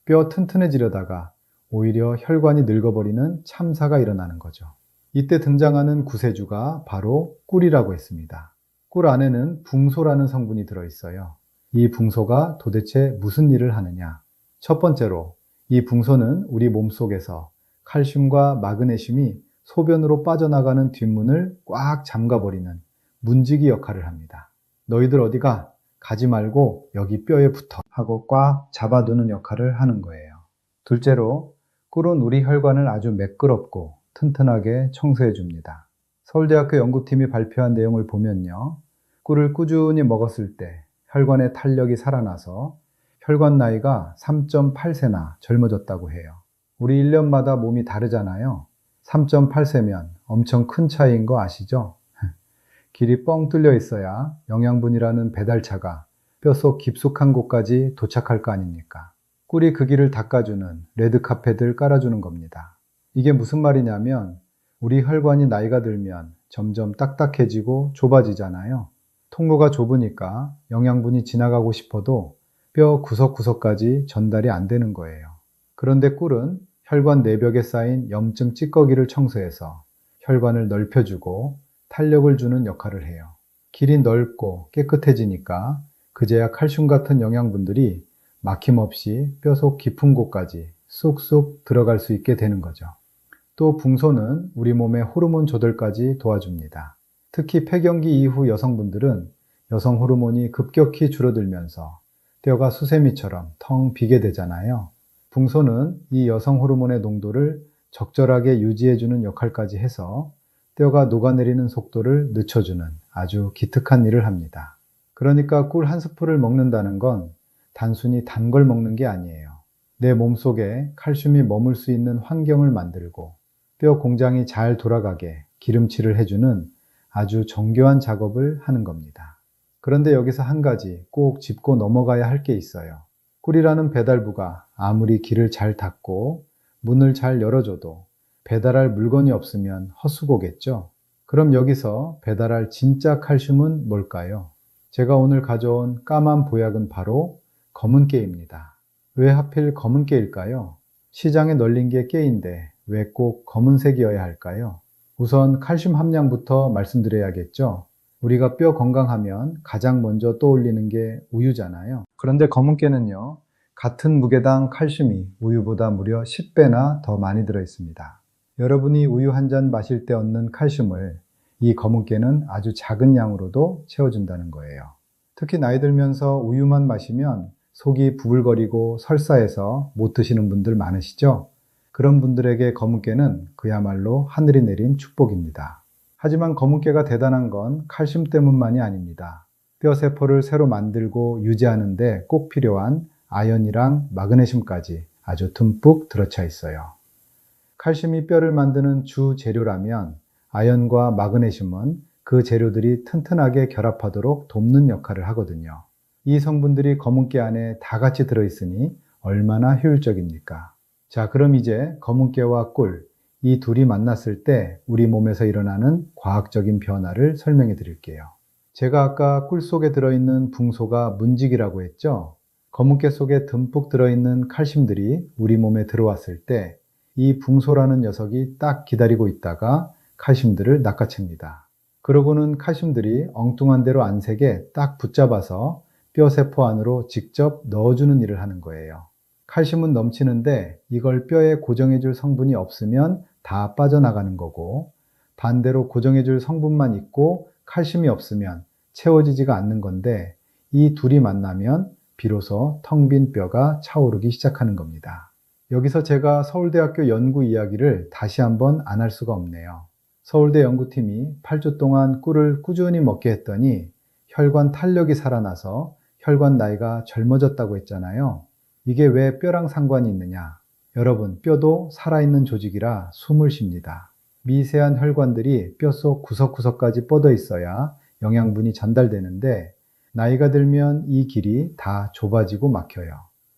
뼈 튼튼해지려다가 오히려 혈관이 늙어버리는 참사가 일어나는 거죠. 이때 등장하는 구세주가 바로 꿀이라고 했습니다. 꿀 안에는 붕소라는 성분이 들어있어요. 이 붕소가 도대체 무슨 일을 하느냐? 첫 번째로 이 붕소는 우리 몸속에서 칼슘과 마그네슘이 소변으로 빠져나가는 뒷문을 꽉 잠가버리는 문지기 역할을 합니다. 너희들 어디가? 가지 말고 여기 뼈에 붙어 하고 꽉 잡아두는 역할을 하는 거예요. 둘째로 꿀은 우리 혈관을 아주 매끄럽고 튼튼하게 청소해 줍니다. 서울대학교 연구팀이 발표한 내용을 보면요, 꿀을 꾸준히 먹었을 때 혈관의 탄력이 살아나서 혈관 나이가 3.8세나 젊어졌다고 해요. 우리 1년마다 몸이 다르잖아요. 3.8세면 엄청 큰 차이인 거 아시죠? 길이 뻥 뚫려 있어야 영양분이라는 배달차가 뼛속 깊숙한 곳까지 도착할 거 아닙니까? 꿀이 그 길을 닦아주는 레드카펫을 깔아주는 겁니다. 이게 무슨 말이냐면 우리 혈관이 나이가 들면 점점 딱딱해지고 좁아지잖아요. 통로가 좁으니까 영양분이 지나가고 싶어도 뼈 구석구석까지 전달이 안 되는 거예요. 그런데 꿀은 혈관 내벽에 쌓인 염증 찌꺼기를 청소해서 혈관을 넓혀주고 탄력을 주는 역할을 해요. 길이 넓고 깨끗해지니까 그제야 칼슘 같은 영양분들이 막힘없이 뼈속 깊은 곳까지 쑥쑥 들어갈 수 있게 되는 거죠. 또 붕소는 우리 몸의 호르몬 조절까지 도와줍니다. 특히 폐경기 이후 여성분들은 여성 호르몬이 급격히 줄어들면서 뼈가 수세미처럼 텅 비게 되잖아요. 붕소는 이 여성 호르몬의 농도를 적절하게 유지해주는 역할까지 해서 뼈가 녹아내리는 속도를 늦춰주는 아주 기특한 일을 합니다. 그러니까 꿀 한 스푼을 먹는다는 건 단순히 단 걸 먹는 게 아니에요. 내 몸속에 칼슘이 머물 수 있는 환경을 만들고 뼈 공장이 잘 돌아가게 기름칠을 해주는 아주 정교한 작업을 하는 겁니다. 그런데 여기서 한 가지 꼭 짚고 넘어가야 할 게 있어요. 꿀이라는 배달부가 아무리 길을 잘 닫고 문을 잘 열어줘도 배달할 물건이 없으면 헛수고겠죠? 그럼 여기서 배달할 진짜 칼슘은 뭘까요? 제가 오늘 가져온 까만 보약은 바로 검은 깨입니다. 왜 하필 검은 깨일까요? 시장에 널린 게 깨인데 왜 꼭 검은색이어야 할까요? 우선 칼슘 함량부터 말씀드려야겠죠? 우리가 뼈 건강하면 가장 먼저 떠올리는 게 우유잖아요. 그런데 검은 깨는요, 같은 무게당 칼슘이 우유보다 무려 10배나 더 많이 들어있습니다. 여러분이 우유 한 잔 마실 때 얻는 칼슘을 이 검은 깨는 아주 작은 양으로도 채워준다는 거예요. 특히 나이 들면서 우유만 마시면 속이 부글거리고 설사해서 못 드시는 분들 많으시죠? 그런 분들에게 검은 깨는 그야말로 하늘이 내린 축복입니다. 하지만 검은 깨가 대단한 건 칼슘 때문만이 아닙니다. 뼈세포를 새로 만들고 유지하는 데 꼭 필요한 아연이랑 마그네슘까지 아주 듬뿍 들어차 있어요. 칼슘이 뼈를 만드는 주 재료라면 아연과 마그네슘은 그 재료들이 튼튼하게 결합하도록 돕는 역할을 하거든요. 이 성분들이 검은 깨 안에 다 같이 들어있으니 얼마나 효율적입니까? 자, 그럼 이제 검은 깨와 꿀, 이 둘이 만났을 때 우리 몸에서 일어나는 과학적인 변화를 설명해 드릴게요. 제가 아까 꿀 속에 들어있는 붕소가 문직이라고 했죠? 검은 깨 속에 듬뿍 들어있는 칼슘들이 우리 몸에 들어왔을 때 이 붕소라는 녀석이 딱 기다리고 있다가 칼슘들을 낚아챕니다. 그러고는 칼슘들이 엉뚱한 대로 안 새게 딱 붙잡아서 뼈세포 안으로 직접 넣어주는 일을 하는 거예요. 칼슘은 넘치는데 이걸 뼈에 고정해줄 성분이 없으면 다 빠져나가는 거고, 반대로 고정해줄 성분만 있고 칼슘이 없으면 채워지지가 않는 건데, 이 둘이 만나면 비로소 텅 빈 뼈가 차오르기 시작하는 겁니다. 여기서 제가 서울대학교 연구 이야기를 다시 한번 안 할 수가 없네요. 서울대 연구팀이 8주 동안 꿀을 꾸준히 먹게 했더니 혈관 탄력이 살아나서 혈관 나이가 젊어졌다고 했잖아요. 이게 왜 뼈랑 상관이 있느냐? 여러분, 뼈도 살아있는 조직이라 숨을 쉽니다. 미세한 혈관들이 뼛속 구석구석까지 뻗어 있어야 영양분이 전달되는데 나이가 들면 이 길이 다 좁아지고 막혀요.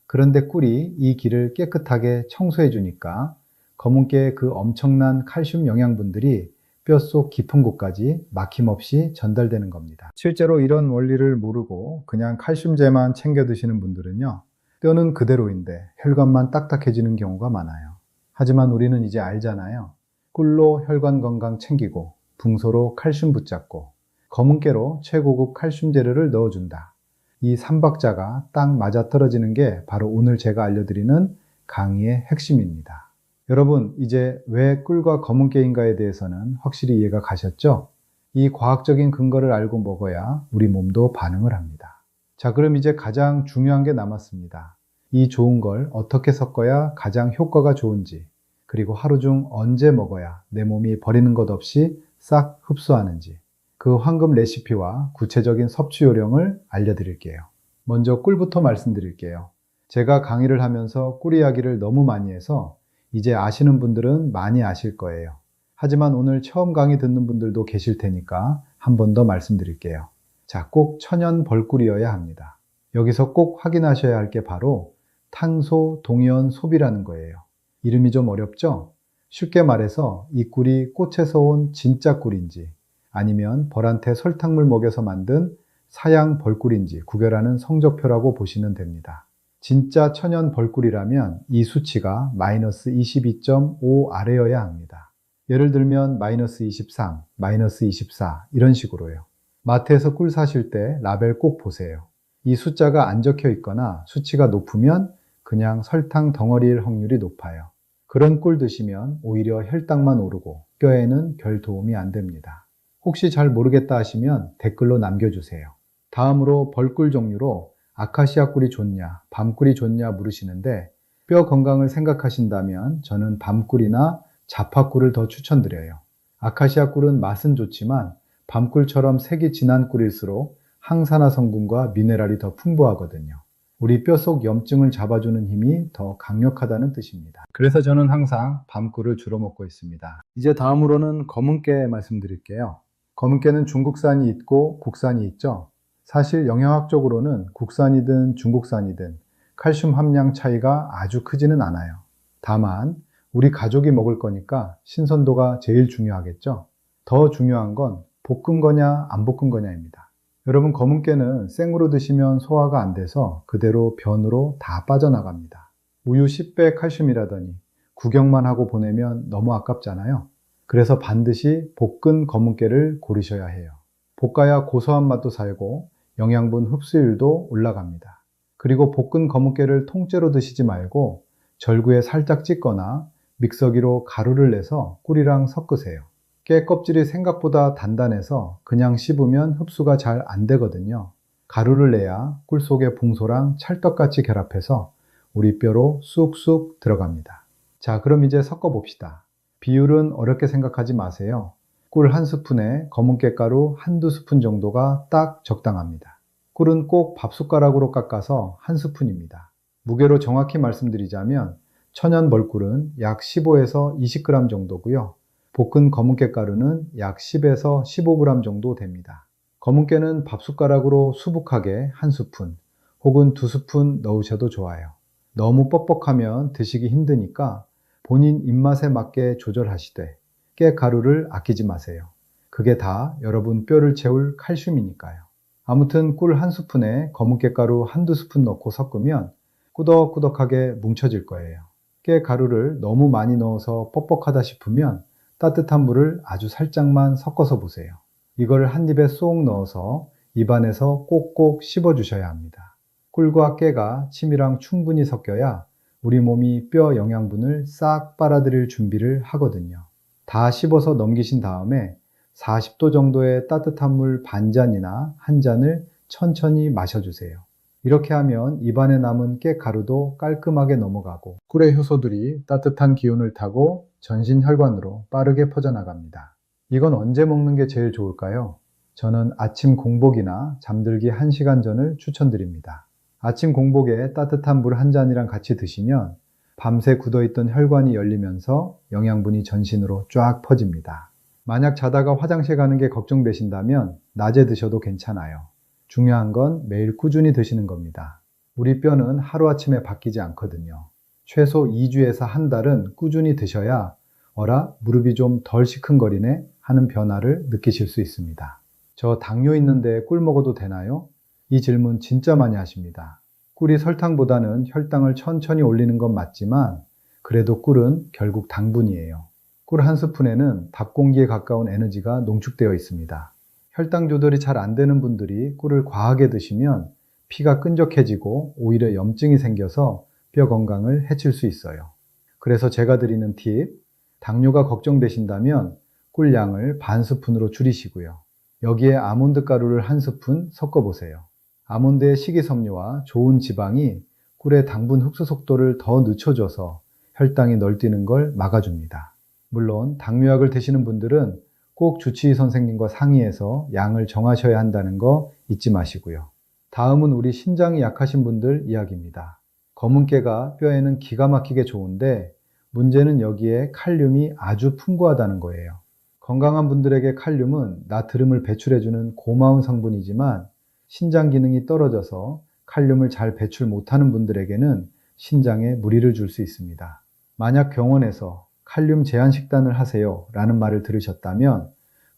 그런데 꿀이 이 길을 깨끗하게 청소해 주니까 검은깨의 그 엄청난 칼슘 영양분들이 뼛속 깊은 곳까지 막힘없이 전달되는 겁니다. 실제로 이런 원리를 모르고 그냥 칼슘제만 챙겨 드시는 분들은요, 뼈는 그대로인데 혈관만 딱딱해지는 경우가 많아요. 하지만 우리는 이제 알잖아요. 꿀로 혈관 건강 챙기고 붕소로 칼슘 붙잡고 검은깨로 최고급 칼슘 재료를 넣어준다. 이 삼박자가 딱 맞아떨어지는 게 바로 오늘 제가 알려드리는 강의의 핵심입니다. 여러분, 이제 왜 꿀과 검은깨인가에 대해서는 확실히 이해가 가셨죠? 이 과학적인 근거를 알고 먹어야 우리 몸도 반응을 합니다. 자, 그럼 이제 가장 중요한 게 남았습니다. 이 좋은 걸 어떻게 섞어야 가장 효과가 좋은지, 그리고 하루 중 언제 먹어야 내 몸이 버리는 것 없이 싹 흡수하는지, 그 황금 레시피와 구체적인 섭취 요령을 알려드릴게요. 먼저 꿀부터 말씀드릴게요. 제가 강의를 하면서 꿀 이야기를 너무 많이 해서 이제 아시는 분들은 많이 아실 거예요. 하지만 오늘 처음 강의 듣는 분들도 계실 테니까 한 번 더 말씀드릴게요. 자, 꼭 천연 벌꿀이어야 합니다. 여기서 꼭 확인하셔야 할 게 바로 탄소 동위원 소비라는 거예요. 이름이 좀 어렵죠? 쉽게 말해서 이 꿀이 꽃에서 온 진짜 꿀인지 아니면 벌한테 설탕물 먹여서 만든 사양 벌꿀인지 구별하는 성적표라고 보시면 됩니다. 진짜 천연 벌꿀이라면 이 수치가 마이너스 22.5 아래여야 합니다. 예를 들면 마이너스 23, 마이너스 24 이런 식으로요. 마트에서 꿀 사실 때 라벨 꼭 보세요. 이 숫자가 안 적혀 있거나 수치가 높으면 그냥 설탕 덩어리일 확률이 높아요. 그런 꿀 드시면 오히려 혈당만 오르고 뼈에는 별 도움이 안 됩니다. 혹시 잘 모르겠다 하시면 댓글로 남겨주세요. 다음으로 벌꿀 종류로 아카시아 꿀이 좋냐, 밤꿀이 좋냐 물으시는데 뼈 건강을 생각하신다면 저는 밤꿀이나 자파꿀을 더 추천드려요. 아카시아 꿀은 맛은 좋지만 밤꿀처럼 색이 진한 꿀일수록 항산화 성분과 미네랄이 더 풍부하거든요. 우리 뼈속 염증을 잡아주는 힘이 더 강력하다는 뜻입니다. 그래서 저는 항상 밤꿀을 주로 먹고 있습니다. 이제 다음으로는 검은깨 말씀드릴게요. 검은깨는 중국산이 있고 국산이 있죠. 사실 영양학적으로는 국산이든 중국산이든 칼슘 함량 차이가 아주 크지는 않아요. 다만 우리 가족이 먹을 거니까 신선도가 제일 중요하겠죠. 더 중요한 건 볶은 거냐 안 볶은 거냐입니다. 여러분, 검은깨는 생으로 드시면 소화가 안 돼서 그대로 변으로 다 빠져나갑니다. 우유 10배 칼슘이라더니 구경만 하고 보내면 너무 아깝잖아요. 그래서 반드시 볶은 검은깨를 고르셔야 해요. 볶아야 고소한 맛도 살고 영양분 흡수율도 올라갑니다. 그리고 볶은 검은깨를 통째로 드시지 말고 절구에 살짝 찍거나 믹서기로 가루를 내서 꿀이랑 섞으세요. 깨 껍질이 생각보다 단단해서 그냥 씹으면 흡수가 잘 안 되거든요. 가루를 내야 꿀 속의 붕소랑 찰떡같이 결합해서 우리 뼈로 쑥쑥 들어갑니다. 자, 그럼 이제 섞어 봅시다. 비율은 어렵게 생각하지 마세요. 꿀 한 스푼에 검은깨 가루 한두 스푼 정도가 딱 적당합니다. 꿀은 꼭 밥숟가락으로 깎아서 한 스푼입니다. 무게로 정확히 말씀드리자면 천연 벌꿀은 약 15에서 20g 정도고요. 볶은 검은깨 가루는 약 10에서 15g 정도 됩니다. 검은깨는 밥숟가락으로 수북하게 한 스푼 혹은 두 스푼 넣으셔도 좋아요. 너무 뻑뻑하면 드시기 힘드니까 본인 입맛에 맞게 조절하시되 깨 가루를 아끼지 마세요. 그게 다 여러분 뼈를 채울 칼슘이니까요. 아무튼 꿀 한 스푼에 검은깨 가루 한두 스푼 넣고 섞으면 꾸덕꾸덕하게 뭉쳐질 거예요. 깨 가루를 너무 많이 넣어서 뻑뻑하다 싶으면 따뜻한 물을 아주 살짝만 섞어서 보세요. 이걸 한 입에 쏙 넣어서 입안에서 꼭꼭 씹어 주셔야 합니다. 꿀과 깨가 침이랑 충분히 섞여야 우리 몸이 뼈 영양분을 싹 빨아들일 준비를 하거든요. 다 씹어서 넘기신 다음에 40도 정도의 따뜻한 물 반잔이나 한 잔을 천천히 마셔주세요. 이렇게 하면 입안에 남은 깨가루도 깔끔하게 넘어가고 꿀의 효소들이 따뜻한 기운을 타고 전신 혈관으로 빠르게 퍼져나갑니다. 이건 언제 먹는 게 제일 좋을까요? 저는 아침 공복이나 잠들기 1시간 전을 추천드립니다. 아침 공복에 따뜻한 물 한 잔이랑 같이 드시면 밤새 굳어있던 혈관이 열리면서 영양분이 전신으로 쫙 퍼집니다. 만약 자다가 화장실 가는 게 걱정되신다면 낮에 드셔도 괜찮아요. 중요한 건 매일 꾸준히 드시는 겁니다. 우리 뼈는 하루아침에 바뀌지 않거든요. 최소 2주에서 한 달은 꾸준히 드셔야 어라, 무릎이 좀 덜 시큰거리네 하는 변화를 느끼실 수 있습니다. 저 당뇨 있는데 꿀 먹어도 되나요? 이 질문 진짜 많이 하십니다. 꿀이 설탕보다는 혈당을 천천히 올리는 건 맞지만 그래도 꿀은 결국 당분이에요. 꿀 한 스푼에는 답공기에 가까운 에너지가 농축되어 있습니다. 혈당 조절이 잘 안 되는 분들이 꿀을 과하게 드시면 피가 끈적해지고 오히려 염증이 생겨서 뼈 건강을 해칠 수 있어요. 그래서 제가 드리는 팁, 당뇨가 걱정되신다면 꿀 양을 반 스푼으로 줄이시고요. 여기에 아몬드 가루를 한 스푼 섞어보세요. 아몬드의 식이섬유와 좋은 지방이 꿀의 당분 흡수 속도를 더 늦춰줘서 혈당이 널뛰는 걸 막아줍니다. 물론 당뇨약을 드시는 분들은 꼭 주치의 선생님과 상의해서 양을 정하셔야 한다는 거 잊지 마시고요. 다음은 우리 신장이 약하신 분들 이야기입니다. 검은깨가 뼈에는 기가 막히게 좋은데 문제는 여기에 칼륨이 아주 풍부하다는 거예요. 건강한 분들에게 칼륨은 나트륨을 배출해주는 고마운 성분이지만 신장 기능이 떨어져서 칼륨을 잘 배출 못하는 분들에게는 신장에 무리를 줄 수 있습니다. 만약 병원에서 칼륨 제한 식단을 하세요 라는 말을 들으셨다면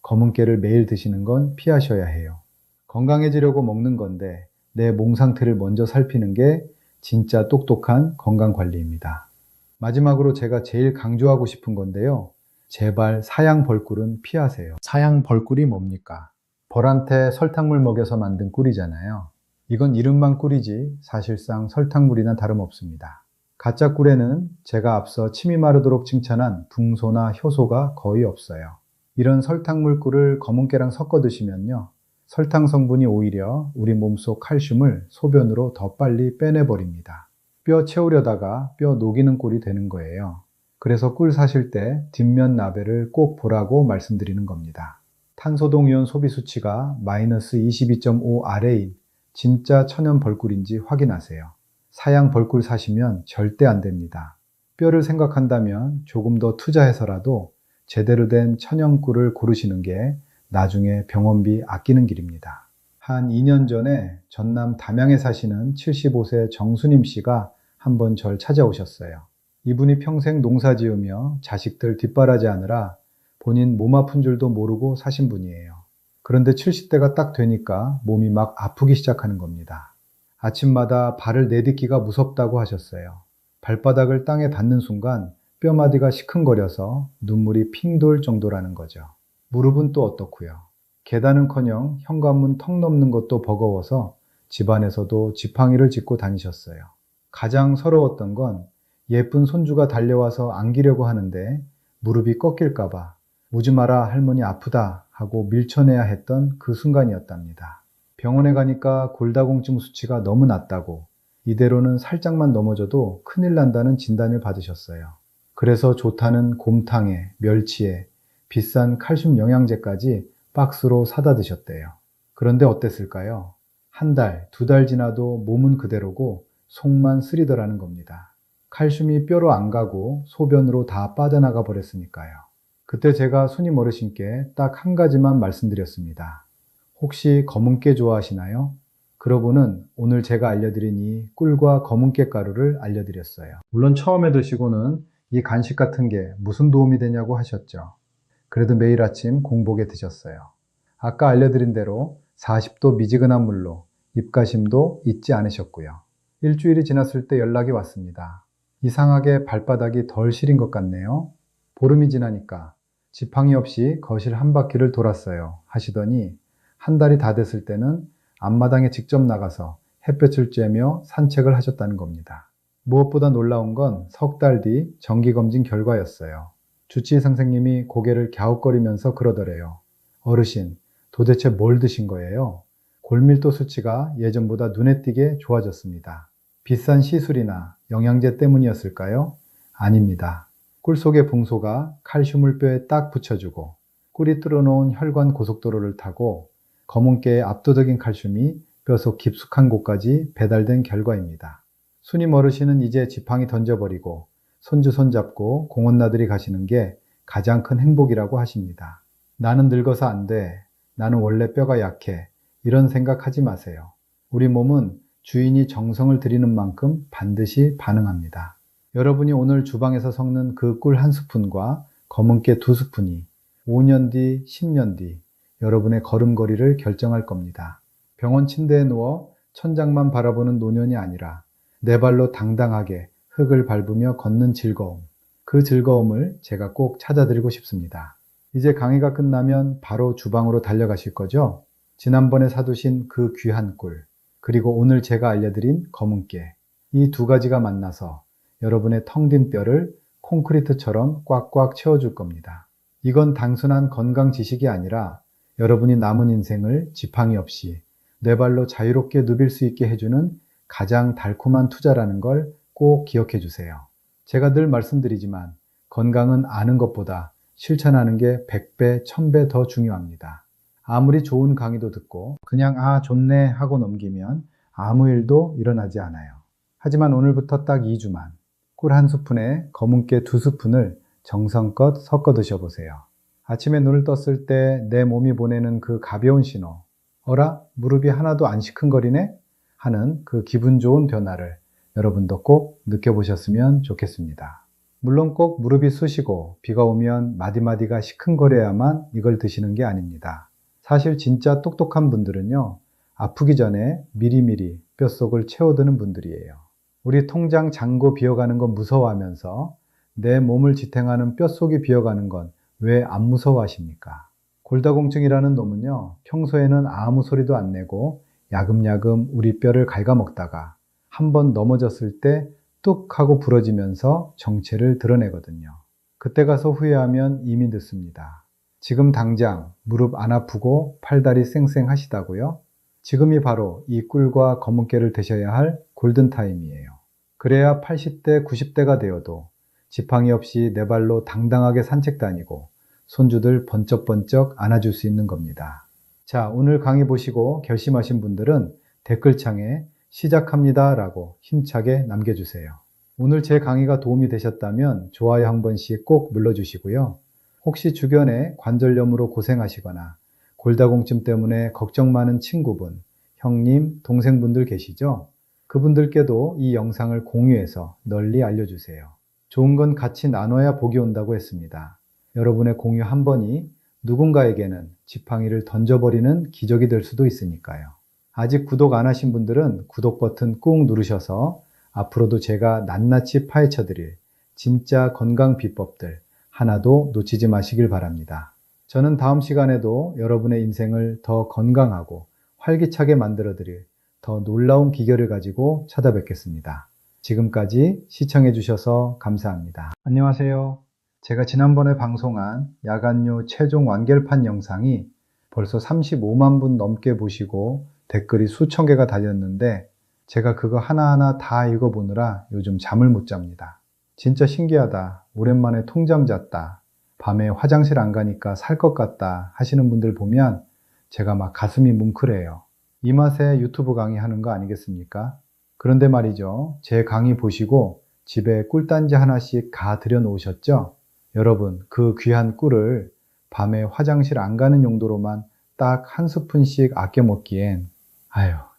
검은깨를 매일 드시는 건 피하셔야 해요. 건강해지려고 먹는 건데 내 몸 상태를 먼저 살피는 게 진짜 똑똑한 건강관리입니다. 마지막으로 제가 제일 강조하고 싶은 건데요. 제발 사양 벌꿀은 피하세요. 사양 벌꿀이 뭡니까? 벌한테 설탕물 먹여서 만든 꿀이잖아요. 이건 이름만 꿀이지 사실상 설탕물이나 다름없습니다. 가짜 꿀에는 제가 앞서 침이 마르도록 칭찬한 붕소나 효소가 거의 없어요. 이런 설탕물 꿀을 검은깨랑 섞어 드시면요. 설탕 성분이 오히려 우리 몸속 칼슘을 소변으로 더 빨리 빼내버립니다. 뼈 채우려다가 뼈 녹이는 꼴이 되는 거예요. 그래서 꿀 사실 때 뒷면 라벨을 꼭 보라고 말씀드리는 겁니다. 탄소동이온 소비 수치가 마이너스 22.5 아래인 진짜 천연 벌꿀인지 확인하세요. 사양 벌꿀 사시면 절대 안 됩니다. 뼈를 생각한다면 조금 더 투자해서라도 제대로 된 천연 꿀을 고르시는 게 나중에 병원비 아끼는 길입니다. 한 2년 전에 전남 담양에 사시는 75세 정수님 씨가 한번 절 찾아오셨어요. 이분이 평생 농사 지으며 자식들 뒷바라지하느라 본인 몸 아픈 줄도 모르고 사신 분이에요. 그런데 70대가 딱 되니까 몸이 막 아프기 시작하는 겁니다. 아침마다 발을 내딛기가 무섭다고 하셨어요. 발바닥을 땅에 닿는 순간 뼈마디가 시큰거려서 눈물이 핑 돌 정도라는 거죠. 무릎은 또 어떻고요. 계단은커녕 현관문 턱 넘는 것도 버거워서 집안에서도 지팡이를 짚고 다니셨어요. 가장 서러웠던 건 예쁜 손주가 달려와서 안기려고 하는데 무릎이 꺾일까봐 오지 마라 할머니 아프다 하고 밀쳐내야 했던 그 순간이었답니다. 병원에 가니까 골다공증 수치가 너무 낮다고 이대로는 살짝만 넘어져도 큰일 난다는 진단을 받으셨어요. 그래서 좋다는 곰탕에 멸치에 비싼 칼슘 영양제까지 박스로 사다 드셨대요. 그런데 어땠을까요? 한 달, 2달 지나도 몸은 그대로고 속만 쓰리더라는 겁니다. 칼슘이 뼈로 안 가고 소변으로 다 빠져나가 버렸으니까요. 그때 제가 순임 어르신께 딱 한 가지만 말씀드렸습니다. 혹시 검은깨 좋아하시나요? 그러고는 오늘 제가 알려드린 이 꿀과 검은깨 가루를 알려드렸어요. 물론 처음에 드시고는 이 간식 같은 게 무슨 도움이 되냐고 하셨죠. 그래도 매일 아침 공복에 드셨어요. 아까 알려드린 대로 40도 미지근한 물로 입가심도 잊지 않으셨고요. 일주일이 지났을 때 연락이 왔습니다. 이상하게 발바닥이 덜 시린 것 같네요. 보름이 지나니까 지팡이 없이 거실 한 바퀴를 돌았어요 하시더니 한 달이 다 됐을 때는 앞마당에 직접 나가서 햇볕을 쬐며 산책을 하셨다는 겁니다. 무엇보다 놀라운 건 석 달 뒤 정기검진 결과였어요. 주치의 선생님이 고개를 갸웃거리면서 그러더래요. 어르신, 도대체 뭘 드신 거예요? 골밀도 수치가 예전보다 눈에 띄게 좋아졌습니다. 비싼 시술이나 영양제 때문이었을까요? 아닙니다. 꿀 속의 붕소가 칼슘을 뼈에 딱 붙여주고 꿀이 뚫어놓은 혈관 고속도로를 타고 검은깨의 압도적인 칼슘이 뼈 속 깊숙한 곳까지 배달된 결과입니다. 순임 어르신은 이제 지팡이 던져버리고 손주 손잡고 공원 나들이 가시는 게 가장 큰 행복이라고 하십니다. 나는 늙어서 안 돼. 나는 원래 뼈가 약해. 이런 생각하지 마세요. 우리 몸은 주인이 정성을 들이는 만큼 반드시 반응합니다. 여러분이 오늘 주방에서 섞는 그 꿀 한 스푼과 검은깨 2스푼이 5년 뒤, 10년 뒤 여러분의 걸음걸이를 결정할 겁니다. 병원 침대에 누워 천장만 바라보는 노년이 아니라 내 발로 당당하게 흙을 밟으며 걷는 즐거움. 그 즐거움을 제가 꼭 찾아드리고 싶습니다. 이제 강의가 끝나면 바로 주방으로 달려가실 거죠? 지난번에 사두신 그 귀한 꿀, 그리고 오늘 제가 알려드린 검은깨, 이 두 가지가 만나서 여러분의 텅 빈 뼈를 콘크리트처럼 꽉꽉 채워줄 겁니다. 이건 단순한 건강 지식이 아니라 여러분이 남은 인생을 지팡이 없이 내 발로 자유롭게 누빌 수 있게 해주는 가장 달콤한 투자라는 걸 꼭 기억해 주세요. 제가 늘 말씀드리지만 건강은 아는 것보다 실천하는 게 100배, 1000배 더 중요합니다. 아무리 좋은 강의도 듣고 그냥 아 좋네 하고 넘기면 아무 일도 일어나지 않아요. 하지만 오늘부터 딱 2주만 꿀 한 스푼에 검은깨 2스푼을 정성껏 섞어 드셔보세요. 아침에 눈을 떴을 때 내 몸이 보내는 그 가벼운 신호, 어라? 무릎이 하나도 안 시큰거리네? 하는 그 기분 좋은 변화를 여러분도 꼭 느껴보셨으면 좋겠습니다. 물론 꼭 무릎이 쑤시고 비가 오면 마디마디가 시큰거려야만 이걸 드시는 게 아닙니다. 사실 진짜 똑똑한 분들은요, 아프기 전에 미리미리 뼛속을 채워드는 분들이에요. 우리 통장 잔고 비어가는 건 무서워하면서 내 몸을 지탱하는 뼛속이 비어가는 건 왜 안 무서워하십니까? 골다공증이라는 놈은요, 평소에는 아무 소리도 안 내고 야금야금 우리 뼈를 갉아먹다가 한번 넘어졌을 때 뚝 하고 부러지면서 정체를 드러내거든요. 그때 가서 후회하면 이미 늦습니다. 지금 당장 무릎 안 아프고 팔다리 쌩쌩하시다고요? 지금이 바로 이 꿀과 검은깨를 드셔야 할 골든타임이에요. 그래야 80대, 90대가 되어도 지팡이 없이 내 발로 당당하게 산책 다니고 손주들 번쩍번쩍 안아줄 수 있는 겁니다. 자, 오늘 강의 보시고 결심하신 분들은 댓글창에 시작합니다 라고 힘차게 남겨주세요. 오늘 제 강의가 도움이 되셨다면 좋아요 한 번씩 꼭 눌러주시고요. 혹시 주변에 관절염으로 고생하시거나 골다공증 때문에 걱정 많은 친구분, 형님, 동생분들 계시죠? 그분들께도 이 영상을 공유해서 널리 알려주세요. 좋은 건 같이 나눠야 복이 온다고 했습니다. 여러분의 공유 한 번이 누군가에게는 지팡이를 던져버리는 기적이 될 수도 있으니까요. 아직 구독 안 하신 분들은 구독 버튼 꾹 누르셔서 앞으로도 제가 낱낱이 파헤쳐드릴 진짜 건강 비법들 하나도 놓치지 마시길 바랍니다. 저는 다음 시간에도 여러분의 인생을 더 건강하고 활기차게 만들어드릴 더 놀라운 기결을 가지고 찾아뵙겠습니다. 지금까지 시청해주셔서 감사합니다. 안녕하세요. 제가 지난번에 방송한 야간요 최종 완결판 영상이 벌써 35만 분 넘게 보시고 댓글이 수천 개가 달렸는데 제가 그거 하나하나 다 읽어보느라 요즘 잠을 못 잡니다. 진짜 신기하다. 오랜만에 통잠 잤다. 밤에 화장실 안 가니까 살 것 같다 하시는 분들 보면 제가 막 가슴이 뭉클해요. 이 맛에 유튜브 강의 하는 거 아니겠습니까? 그런데 말이죠. 제 강의 보시고 집에 꿀단지 하나씩 가 들여 놓으셨죠? 여러분, 그 귀한 꿀을 밤에 화장실 안 가는 용도로만 딱 한 스푼씩 아껴 먹기엔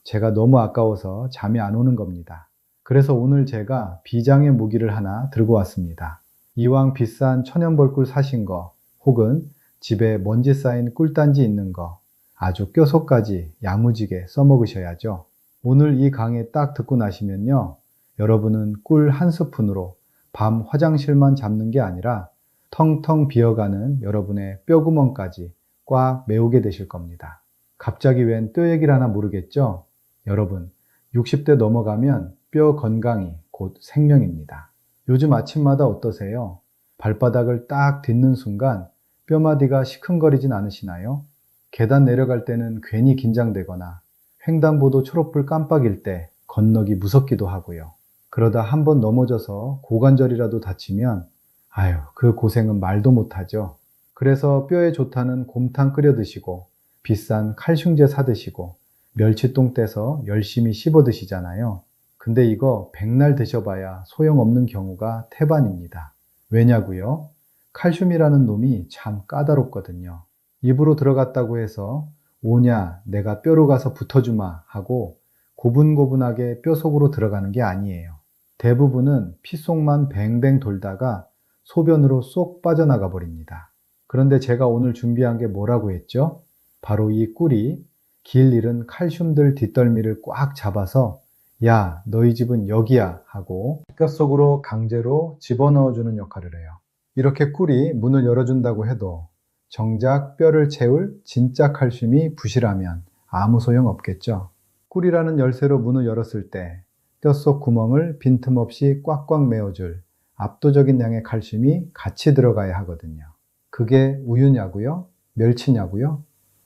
제가 너무 아까워서 잠이 안 오는 겁니다. 그래서 오늘 제가 비장의 무기를 하나 들고 왔습니다. 이왕 비싼 천연벌꿀 사신 거 혹은 집에 먼지 쌓인 꿀단지 있는 거 아주 껴속까지 야무지게 써먹으셔야죠. 오늘 이 강의 딱 듣고 나시면요. 여러분은 꿀 한 스푼으로 밤 화장실만 잡는 게 아니라 텅텅 비어가는 여러분의 뼈구멍까지 꽉 메우게 되실 겁니다. 갑자기 웬 뼈 얘기를 하나 모르겠죠? 여러분, 60대 넘어가면 뼈 건강이 곧 생명입니다. 요즘 아침마다 어떠세요? 발바닥을 딱 딛는 순간 뼈마디가 시큰거리진 않으시나요? 계단 내려갈 때는 괜히 긴장되거나 횡단보도 초록불 깜빡일 때 건너기 무섭기도 하고요. 그러다 한번 넘어져서 고관절이라도 다치면 아유, 그 고생은 말도 못하죠. 그래서 뼈에 좋다는 곰탕 끓여 드시고 비싼 칼슘제 사 드시고 멸치똥 떼서 열심히 씹어 드시잖아요. 근데 이거 백날 드셔봐야 소용없는 경우가 태반입니다. 왜냐고요? 칼슘이라는 놈이 참 까다롭거든요. 입으로 들어갔다고 해서 오냐 내가 뼈로 가서 붙어주마 하고 고분고분하게 뼈 속으로 들어가는 게 아니에요. 대부분은 피 속만 뱅뱅 돌다가 소변으로 쏙 빠져나가 버립니다. 그런데 제가 오늘 준비한 게 뭐라고 했죠? 바로 이 꿀이 길 잃은 칼슘들 뒷덜미를 꽉 잡아서 야, 너희 집은 여기야 하고 뼈 속으로 강제로 집어넣어주는 역할을 해요. 이렇게 꿀이 문을 열어준다고 해도 정작 뼈를 채울 진짜 칼슘이 부실하면 아무 소용 없겠죠. 꿀이라는 열쇠로 문을 열었을 때 뼛속 구멍을 빈틈없이 꽉꽉 메워줄 압도적인 양의 칼슘이 같이 들어가야 하거든요. 그게 우유냐고요? 멸치냐고요?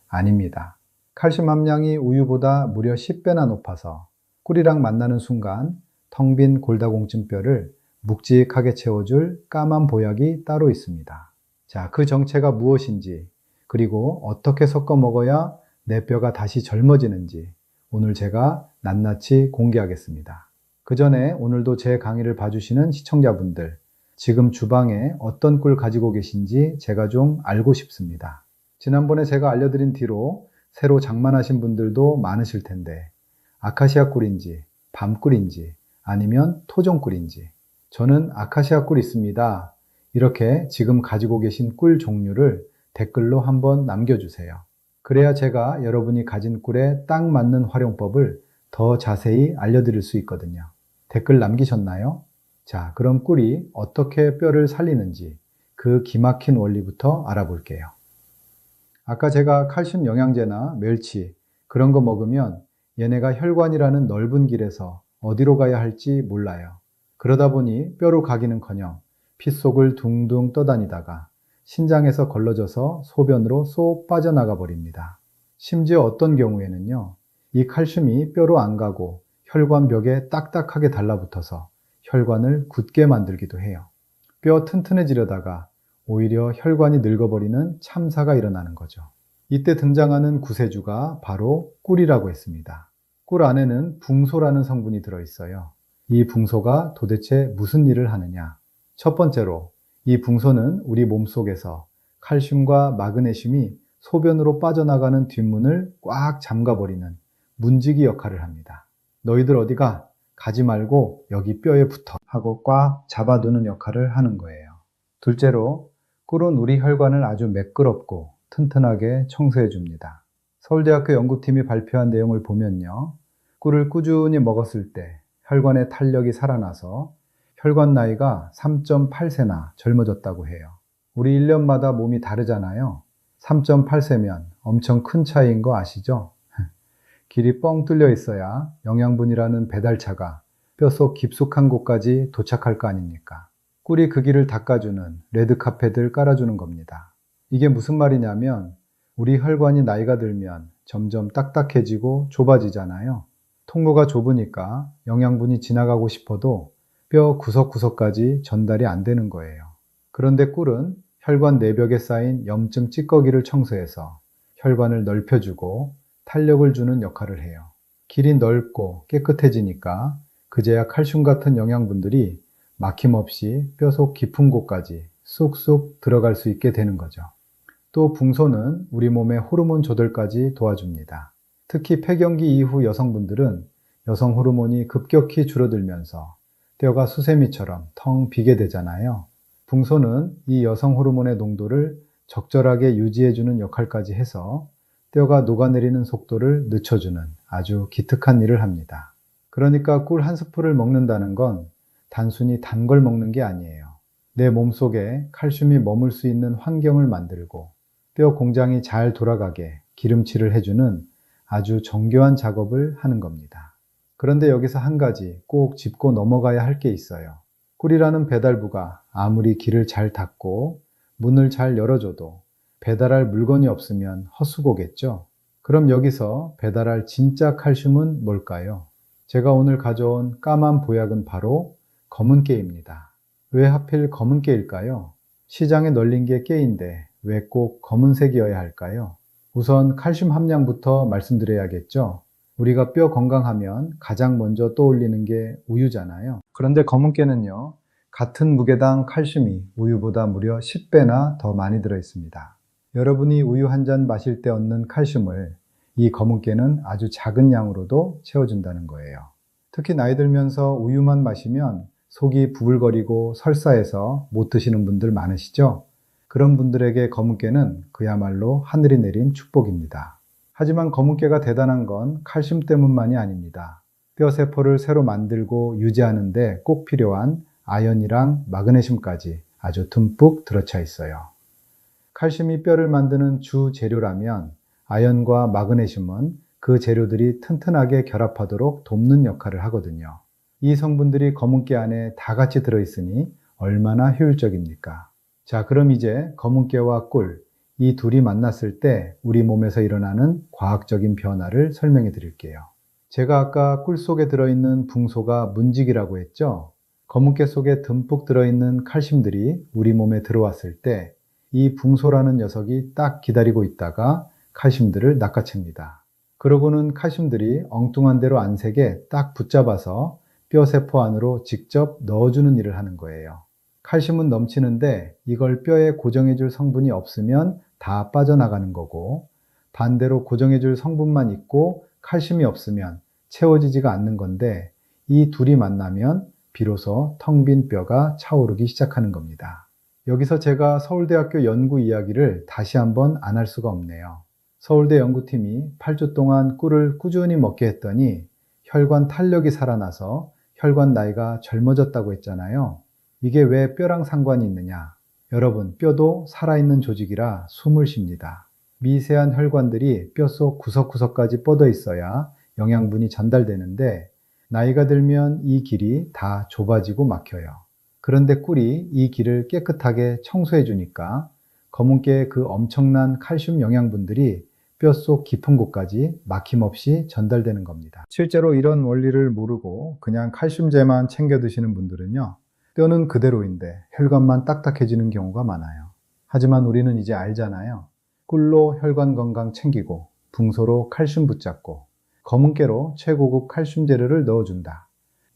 아닙니다. 칼슘 함량이 우유보다 무려 10배나 높아서 꿀이랑 만나는 순간 텅 빈 골다공증뼈를 묵직하게 채워줄 까만 보약이 따로 있습니다. 자, 그 정체가 무엇인지 그리고 어떻게 섞어 먹어야 내 뼈가 다시 젊어지는지 오늘 제가 낱낱이 공개하겠습니다. 그 전에 오늘도 제 강의를 봐주시는 시청자분들 지금 주방에 어떤 꿀 가지고 계신지 제가 좀 알고 싶습니다. 지난번에 제가 알려드린 뒤로 새로 장만하신 분들도 많으실 텐데 아카시아 꿀인지 밤꿀인지 아니면 토종 꿀인지 저는 아카시아 꿀 있습니다. 이렇게 지금 가지고 계신 꿀 종류를 댓글로 한번 남겨주세요. 그래야 제가 여러분이 가진 꿀에 딱 맞는 활용법을 더 자세히 알려드릴 수 있거든요. 댓글 남기셨나요? 자, 그럼 꿀이 어떻게 뼈를 살리는지 그 기막힌 원리부터 알아볼게요. 아까 제가 칼슘 영양제나 멸치 그런 거 먹으면 얘네가 혈관이라는 넓은 길에서 어디로 가야 할지 몰라요. 그러다 보니 뼈로 가기는커녕 피 속을 둥둥 떠다니다가 신장에서 걸러져서 소변으로 쏙 빠져나가 버립니다. 심지어 어떤 경우에는요, 이 칼슘이 뼈로 안 가고 혈관 벽에 딱딱하게 달라붙어서 혈관을 굳게 만들기도 해요. 뼈 튼튼해지려다가 오히려 혈관이 늙어버리는 참사가 일어나는 거죠. 이때 등장하는 구세주가 바로 꿀이라고 했습니다. 꿀 안에는 붕소라는 성분이 들어있어요. 이 붕소가 도대체 무슨 일을 하느냐? 첫 번째로 이 붕소는 우리 몸속에서 칼슘과 마그네슘이 소변으로 빠져나가는 뒷문을 꽉 잠가버리는 문지기 역할을 합니다. 너희들 어디가? 가지 말고 여기 뼈에 붙어 하고 꽉 잡아두는 역할을 하는 거예요. 둘째로 꿀은 우리 혈관을 아주 매끄럽고 튼튼하게 청소해 줍니다. 서울대학교 연구팀이 발표한 내용을 보면요. 꿀을 꾸준히 먹었을 때 혈관의 탄력이 살아나서 혈관 나이가 3.8세나 젊어졌다고 해요. 우리 1년마다 몸이 다르잖아요. 3.8세면 엄청 큰 차이인 거 아시죠? 길이 뻥 뚫려 있어야 영양분이라는 배달차가 뼛속 깊숙한 곳까지 도착할 거 아닙니까? 꿀이 그 길을 닦아주는 레드카펫을 깔아주는 겁니다. 이게 무슨 말이냐면 우리 혈관이 나이가 들면 점점 딱딱해지고 좁아지잖아요. 통로가 좁으니까 영양분이 지나가고 싶어도 뼈 구석구석까지 전달이 안 되는 거예요. 그런데 꿀은 혈관 내벽에 쌓인 염증 찌꺼기를 청소해서 혈관을 넓혀주고 탄력을 주는 역할을 해요. 길이 넓고 깨끗해지니까 그제야 칼슘 같은 영양분들이 막힘없이 뼈속 깊은 곳까지 쑥쑥 들어갈 수 있게 되는 거죠. 또 붕소는 우리 몸의 호르몬 조절까지 도와줍니다. 특히 폐경기 이후 여성분들은 여성 호르몬이 급격히 줄어들면서 뼈가 수세미처럼 텅 비게 되잖아요. 붕소는 이 여성 호르몬의 농도를 적절하게 유지해주는 역할까지 해서 뼈가 녹아내리는 속도를 늦춰주는 아주 기특한 일을 합니다. 그러니까 꿀 한 스푼을 먹는다는 건 단순히 단 걸 먹는 게 아니에요. 내 몸속에 칼슘이 머물 수 있는 환경을 만들고 뼈 공장이 잘 돌아가게 기름칠을 해주는 아주 정교한 작업을 하는 겁니다. 그런데 여기서 한 가지 꼭 짚고 넘어가야 할 게 있어요. 꿀이라는 배달부가 아무리 길을 잘 닫고 문을 잘 열어줘도 배달할 물건이 없으면 헛수고겠죠. 그럼 여기서 배달할 진짜 칼슘은 뭘까요? 제가 오늘 가져온 까만 보약은 바로 검은깨입니다. 왜 하필 검은깨일까요? 시장에 널린 게 깨인데 왜 꼭 검은색이어야 할까요? 우선 칼슘 함량부터 말씀드려야겠죠. 우리가 뼈 건강하면 가장 먼저 떠올리는 게 우유잖아요. 그런데 검은깨는요, 같은 무게당 칼슘이 우유보다 무려 10배나 더 많이 들어 있습니다. 여러분이 우유 한 잔 마실 때 얻는 칼슘을 이 검은깨는 아주 작은 양으로도 채워준다는 거예요. 특히 나이 들면서 우유만 마시면 속이 부글거리고 설사해서 못 드시는 분들 많으시죠? 그런 분들에게 검은깨는 그야말로 하늘이 내린 축복입니다. 하지만 검은깨가 대단한 건 칼슘 때문만이 아닙니다. 뼈세포를 새로 만들고 유지하는 데 꼭 필요한 아연이랑 마그네슘까지 아주 듬뿍 들어차 있어요. 칼슘이 뼈를 만드는 주 재료라면 아연과 마그네슘은 그 재료들이 튼튼하게 결합하도록 돕는 역할을 하거든요. 이 성분들이 검은깨 안에 다 같이 들어있으니 얼마나 효율적입니까? 자, 그럼 이제 검은깨와 꿀, 이 둘이 만났을 때 우리 몸에서 일어나는 과학적인 변화를 설명해 드릴게요. 제가 아까 꿀 속에 들어있는 붕소가 문직이라고 했죠? 검은깨 속에 듬뿍 들어있는 칼슘들이 우리 몸에 들어왔을 때 이 붕소라는 녀석이 딱 기다리고 있다가 칼슘들을 낚아챕니다. 그러고는 칼슘들이 엉뚱한 대로 안 새게 딱 붙잡아서 뼈세포 안으로 직접 넣어주는 일을 하는 거예요. 칼슘은 넘치는데 이걸 뼈에 고정해줄 성분이 없으면 다 빠져나가는 거고, 반대로 고정해줄 성분만 있고 칼슘이 없으면 채워지지가 않는 건데, 이 둘이 만나면 비로소 텅 빈 뼈가 차오르기 시작하는 겁니다. 여기서 제가 서울대학교 연구 이야기를 다시 한번 안 할 수가 없네요. 서울대 연구팀이 8주 동안 꿀을 꾸준히 먹게 했더니 혈관 탄력이 살아나서 혈관 나이가 젊어졌다고 했잖아요. 이게 왜 뼈랑 상관이 있느냐? 여러분, 뼈도 살아있는 조직이라 숨을 쉽니다. 미세한 혈관들이 뼈 속 구석구석까지 뻗어 있어야 영양분이 전달되는데, 나이가 들면 이 길이 다 좁아지고 막혀요. 그런데 꿀이 이 길을 깨끗하게 청소해 주니까 검은깨의 그 엄청난 칼슘 영양분들이 뼛속 깊은 곳까지 막힘없이 전달되는 겁니다. 실제로 이런 원리를 모르고 그냥 칼슘제만 챙겨 드시는 분들은요, 뼈는 그대로인데 혈관만 딱딱해지는 경우가 많아요. 하지만 우리는 이제 알잖아요. 꿀로 혈관 건강 챙기고, 붕소로 칼슘 붙잡고, 검은깨로 최고급 칼슘 재료를 넣어준다.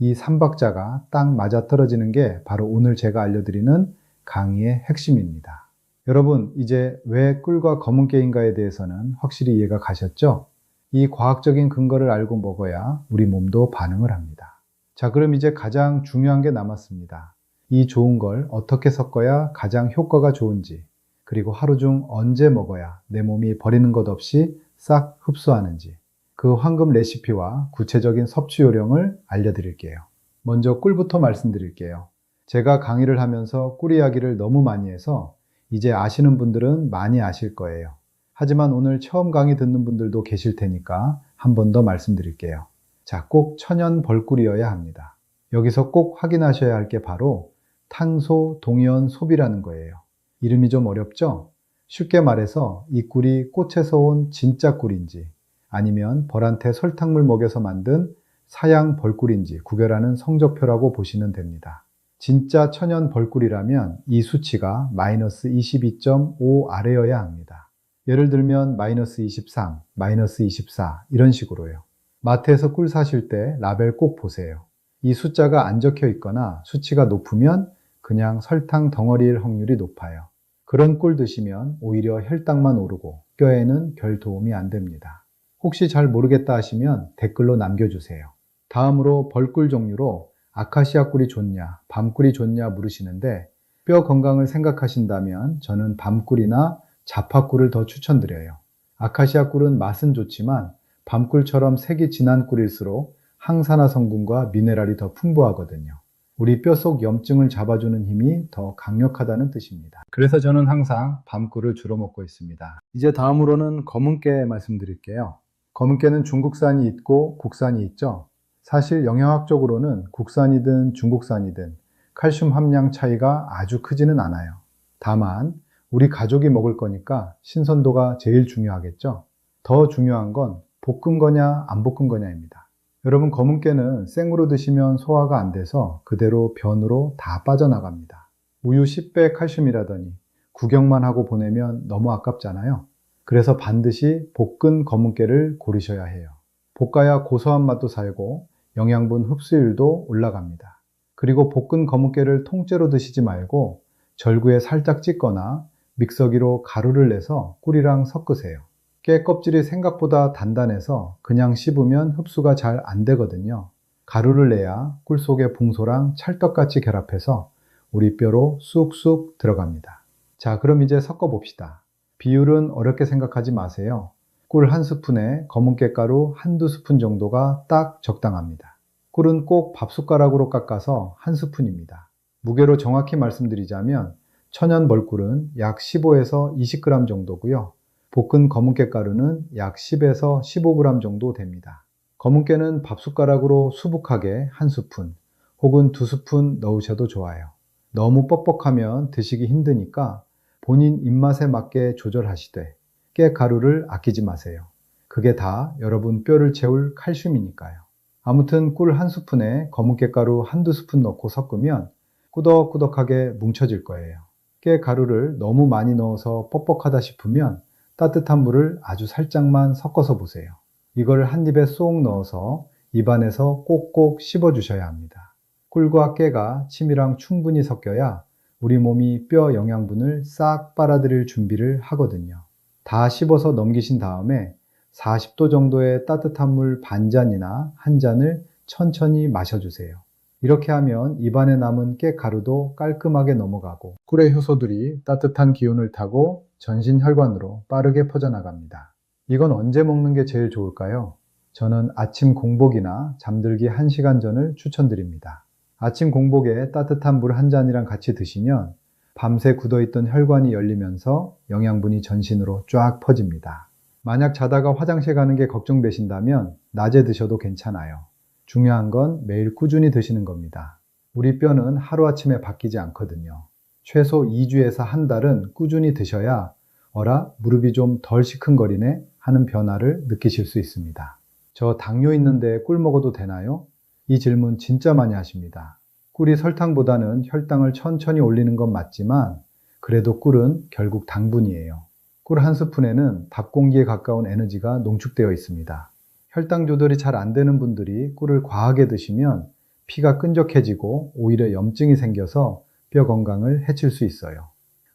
이 삼박자가 딱 맞아떨어지는 게 바로 오늘 제가 알려드리는 강의의 핵심입니다. 여러분, 이제 왜 꿀과 검은깨인가에 대해서는 확실히 이해가 가셨죠? 이 과학적인 근거를 알고 먹어야 우리 몸도 반응을 합니다. 자, 그럼 이제 가장 중요한 게 남았습니다. 이 좋은 걸 어떻게 섞어야 가장 효과가 좋은지, 그리고 하루 중 언제 먹어야 내 몸이 버리는 것 없이 싹 흡수하는지, 그 황금 레시피와 구체적인 섭취 요령을 알려드릴게요. 먼저 꿀부터 말씀드릴게요. 제가 강의를 하면서 꿀 이야기를 너무 많이 해서 이제 아시는 분들은 많이 아실 거예요. 하지만 오늘 처음 강의 듣는 분들도 계실 테니까 한 번 더 말씀드릴게요. 자, 꼭 천연 벌꿀이어야 합니다. 여기서 꼭 확인하셔야 할 게 바로 탄소 동위원 소비라는 거예요. 이름이 좀 어렵죠? 쉽게 말해서 이 꿀이 꽃에서 온 진짜 꿀인지, 아니면 벌한테 설탕물 먹여서 만든 사양 벌꿀인지 구별하는 성적표라고 보시면 됩니다. 진짜 천연 벌꿀이라면 이 수치가 마이너스 22.5 아래여야 합니다. 예를 들면 마이너스 23, 마이너스 24 이런 식으로요. 마트에서 꿀 사실 때 라벨 꼭 보세요. 이 숫자가 안 적혀 있거나 수치가 높으면 그냥 설탕 덩어리일 확률이 높아요. 그런 꿀 드시면 오히려 혈당만 오르고 뼈에는 별 도움이 안 됩니다. 혹시 잘 모르겠다 하시면 댓글로 남겨주세요. 다음으로 벌꿀 종류로 아카시아 꿀이 좋냐, 밤꿀이 좋냐 물으시는데, 뼈 건강을 생각하신다면 저는 밤꿀이나 자파꿀을 더 추천드려요. 아카시아 꿀은 맛은 좋지만 밤꿀처럼 색이 진한 꿀일수록 항산화 성분과 미네랄이 더 풍부하거든요. 우리 뼈 속 염증을 잡아주는 힘이 더 강력하다는 뜻입니다. 그래서 저는 항상 밤꿀을 주로 먹고 있습니다. 이제 다음으로는 검은깨 말씀드릴게요. 검은깨는 중국산이 있고 국산이 있죠. 사실 영양학적으로는 국산이든 중국산이든 칼슘 함량 차이가 아주 크지는 않아요. 다만 우리 가족이 먹을 거니까 신선도가 제일 중요하겠죠. 더 중요한 건 볶은 거냐 안 볶은 거냐입니다. 여러분, 검은 깨는 생으로 드시면 소화가 안 돼서 그대로 변으로 다 빠져나갑니다. 우유 10배 칼슘이라더니 구경만 하고 보내면 너무 아깝잖아요. 그래서 반드시 볶은 검은 깨를 고르셔야 해요. 볶아야 고소한 맛도 살고 영양분 흡수율도 올라갑니다. 그리고 볶은 검은 깨를 통째로 드시지 말고 절구에 살짝 찢거나 믹서기로 가루를 내서 꿀이랑 섞으세요. 깨 껍질이 생각보다 단단해서 그냥 씹으면 흡수가 잘 안 되거든요. 가루를 내야 꿀 속에 붕소랑 찰떡같이 결합해서 우리 뼈로 쑥쑥 들어갑니다. 자, 그럼 이제 섞어 봅시다. 비율은 어렵게 생각하지 마세요. 꿀 한 스푼에 검은 깨가루 한두 스푼 정도가 딱 적당합니다. 꿀은 꼭 밥숟가락으로 깎아서 한 스푼입니다. 무게로 정확히 말씀드리자면 천연 벌꿀은 약 15에서 20g 정도고요. 볶은 검은 깨가루는 약 10에서 15g 정도 됩니다. 검은 깨는 밥숟가락으로 수북하게 한 스푼 혹은 두 스푼 넣으셔도 좋아요. 너무 뻑뻑하면 드시기 힘드니까 본인 입맛에 맞게 조절하시되 깨가루를 아끼지 마세요. 그게 다 여러분 뼈를 채울 칼슘이니까요. 아무튼 꿀 한 스푼에 검은 깨가루 한두 스푼 넣고 섞으면 꾸덕꾸덕하게 뭉쳐질 거예요. 깨가루를 너무 많이 넣어서 뻑뻑하다 싶으면 따뜻한 물을 아주 살짝만 섞어서 보세요. 이걸 한 입에 쏙 넣어서 입안에서 꼭꼭 씹어주셔야 합니다. 꿀과 깨가 침이랑 충분히 섞여야 우리 몸이 뼈 영양분을 싹 빨아들일 준비를 하거든요. 다 씹어서 넘기신 다음에 40도 정도의 따뜻한 물 반잔이나 한 잔을 천천히 마셔주세요. 이렇게 하면 입안에 남은 깨가루도 깔끔하게 넘어가고 꿀의 효소들이 따뜻한 기운을 타고 전신 혈관으로 빠르게 퍼져나갑니다. 이건 언제 먹는 게 제일 좋을까요? 저는 아침 공복이나 잠들기 1시간 전을 추천드립니다. 아침 공복에 따뜻한 물 한 잔이랑 같이 드시면 밤새 굳어있던 혈관이 열리면서 영양분이 전신으로 쫙 퍼집니다. 만약 자다가 화장실 가는 게 걱정되신다면 낮에 드셔도 괜찮아요. 중요한 건 매일 꾸준히 드시는 겁니다. 우리 뼈는 하루아침에 바뀌지 않거든요. 최소 2주에서 한 달은 꾸준히 드셔야 어라, 무릎이 좀 덜 시큰거리네 하는 변화를 느끼실 수 있습니다. 저 당뇨 있는데 꿀 먹어도 되나요? 이 질문 진짜 많이 하십니다. 꿀이 설탕보다는 혈당을 천천히 올리는 건 맞지만 그래도 꿀은 결국 당분이에요. 꿀 한 스푼에는 밥 공기에 가까운 에너지가 농축되어 있습니다. 혈당 조절이 잘 안 되는 분들이 꿀을 과하게 드시면 피가 끈적해지고 오히려 염증이 생겨서 뼈 건강을 해칠 수 있어요.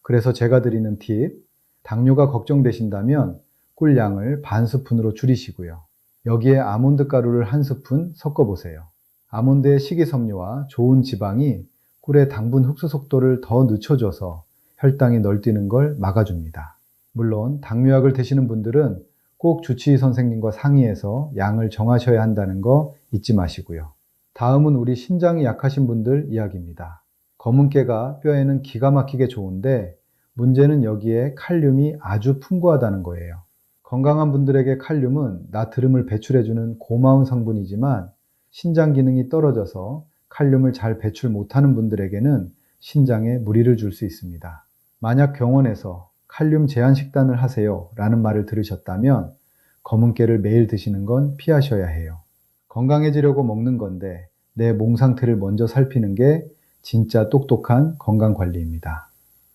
그래서 제가 드리는 팁, 당뇨가 걱정되신다면 꿀 양을 반 스푼으로 줄이시고요. 여기에 아몬드 가루를 한 스푼 섞어보세요. 아몬드의 식이섬유와 좋은 지방이 꿀의 당분 흡수 속도를 더 늦춰줘서 혈당이 널뛰는 걸 막아줍니다. 물론 당뇨약을 드시는 분들은 꼭 주치의 선생님과 상의해서 양을 정하셔야 한다는 거 잊지 마시고요. 다음은 우리 신장이 약하신 분들 이야기입니다. 검은 깨가 뼈에는 기가 막히게 좋은데 문제는 여기에 칼륨이 아주 풍부하다는 거예요. 건강한 분들에게 칼륨은 나트륨을 배출해주는 고마운 성분이지만 신장 기능이 떨어져서 칼륨을 잘 배출 못하는 분들에게는 신장에 무리를 줄 수 있습니다. 만약 병원에서 칼륨 제한 식단을 하세요 라는 말을 들으셨다면 검은 깨를 매일 드시는 건 피하셔야 해요. 건강해지려고 먹는 건데 내 몸 상태를 먼저 살피는 게 진짜 똑똑한 건강관리입니다.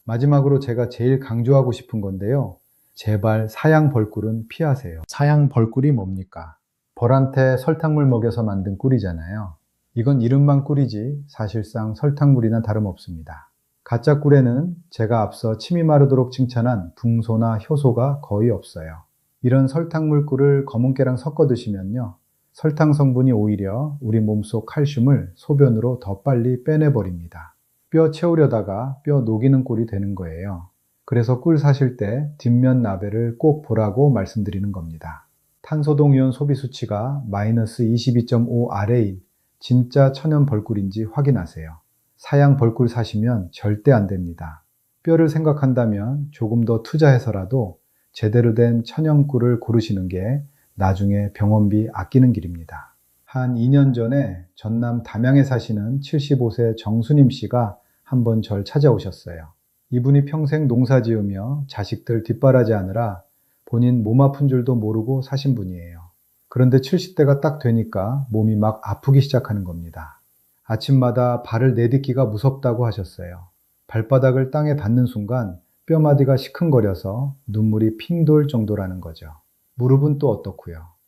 마지막으로 제가 제일 강조하고 싶은 건데요. 제발 사양 벌꿀은 피하세요. 사양 벌꿀이 뭡니까? 벌한테 설탕물 먹여서 만든 꿀이잖아요. 이건 이름만 꿀이지 사실상 설탕물이나 다름없습니다. 가짜 꿀에는 제가 앞서 침이 마르도록 칭찬한 붕소나 효소가 거의 없어요. 이런 설탕물 꿀을 검은 깨랑 섞어 드시면요. 설탕 성분이 오히려 우리 몸속 칼슘을 소변으로 더 빨리 빼내버립니다. 뼈 채우려다가 뼈 녹이는 꼴이 되는 거예요. 그래서 꿀 사실 때 뒷면 라벨을 꼭 보라고 말씀드리는 겁니다. 탄소동이온 소비 수치가 마이너스 22.5 아래인 진짜 천연 벌꿀인지 확인하세요. 사양 벌꿀 사시면 절대 안 됩니다. 뼈를 생각한다면 조금 더 투자해서라도 제대로 된 천연 꿀을 고르시는 게 나중에 병원비 아끼는 길입니다. 한 2년 전에 전남 담양에 사시는 75세 정수님 씨가 한번 절 찾아오셨어요. 이분이 평생 농사 지으며 자식들 뒷바라지 하느라 본인 몸 아픈 줄도 모르고 사신 분이에요. 그런데 70대가 딱 되니까 몸이 막 아프기 시작하는 겁니다. 아침마다 발을 내딛기가 무섭다고 하셨어요. 발바닥을 땅에 닿는 순간 뼈마디가 시큰거려서 눈물이 핑 돌 정도라는 거죠. 무릎은 또 어떻고요?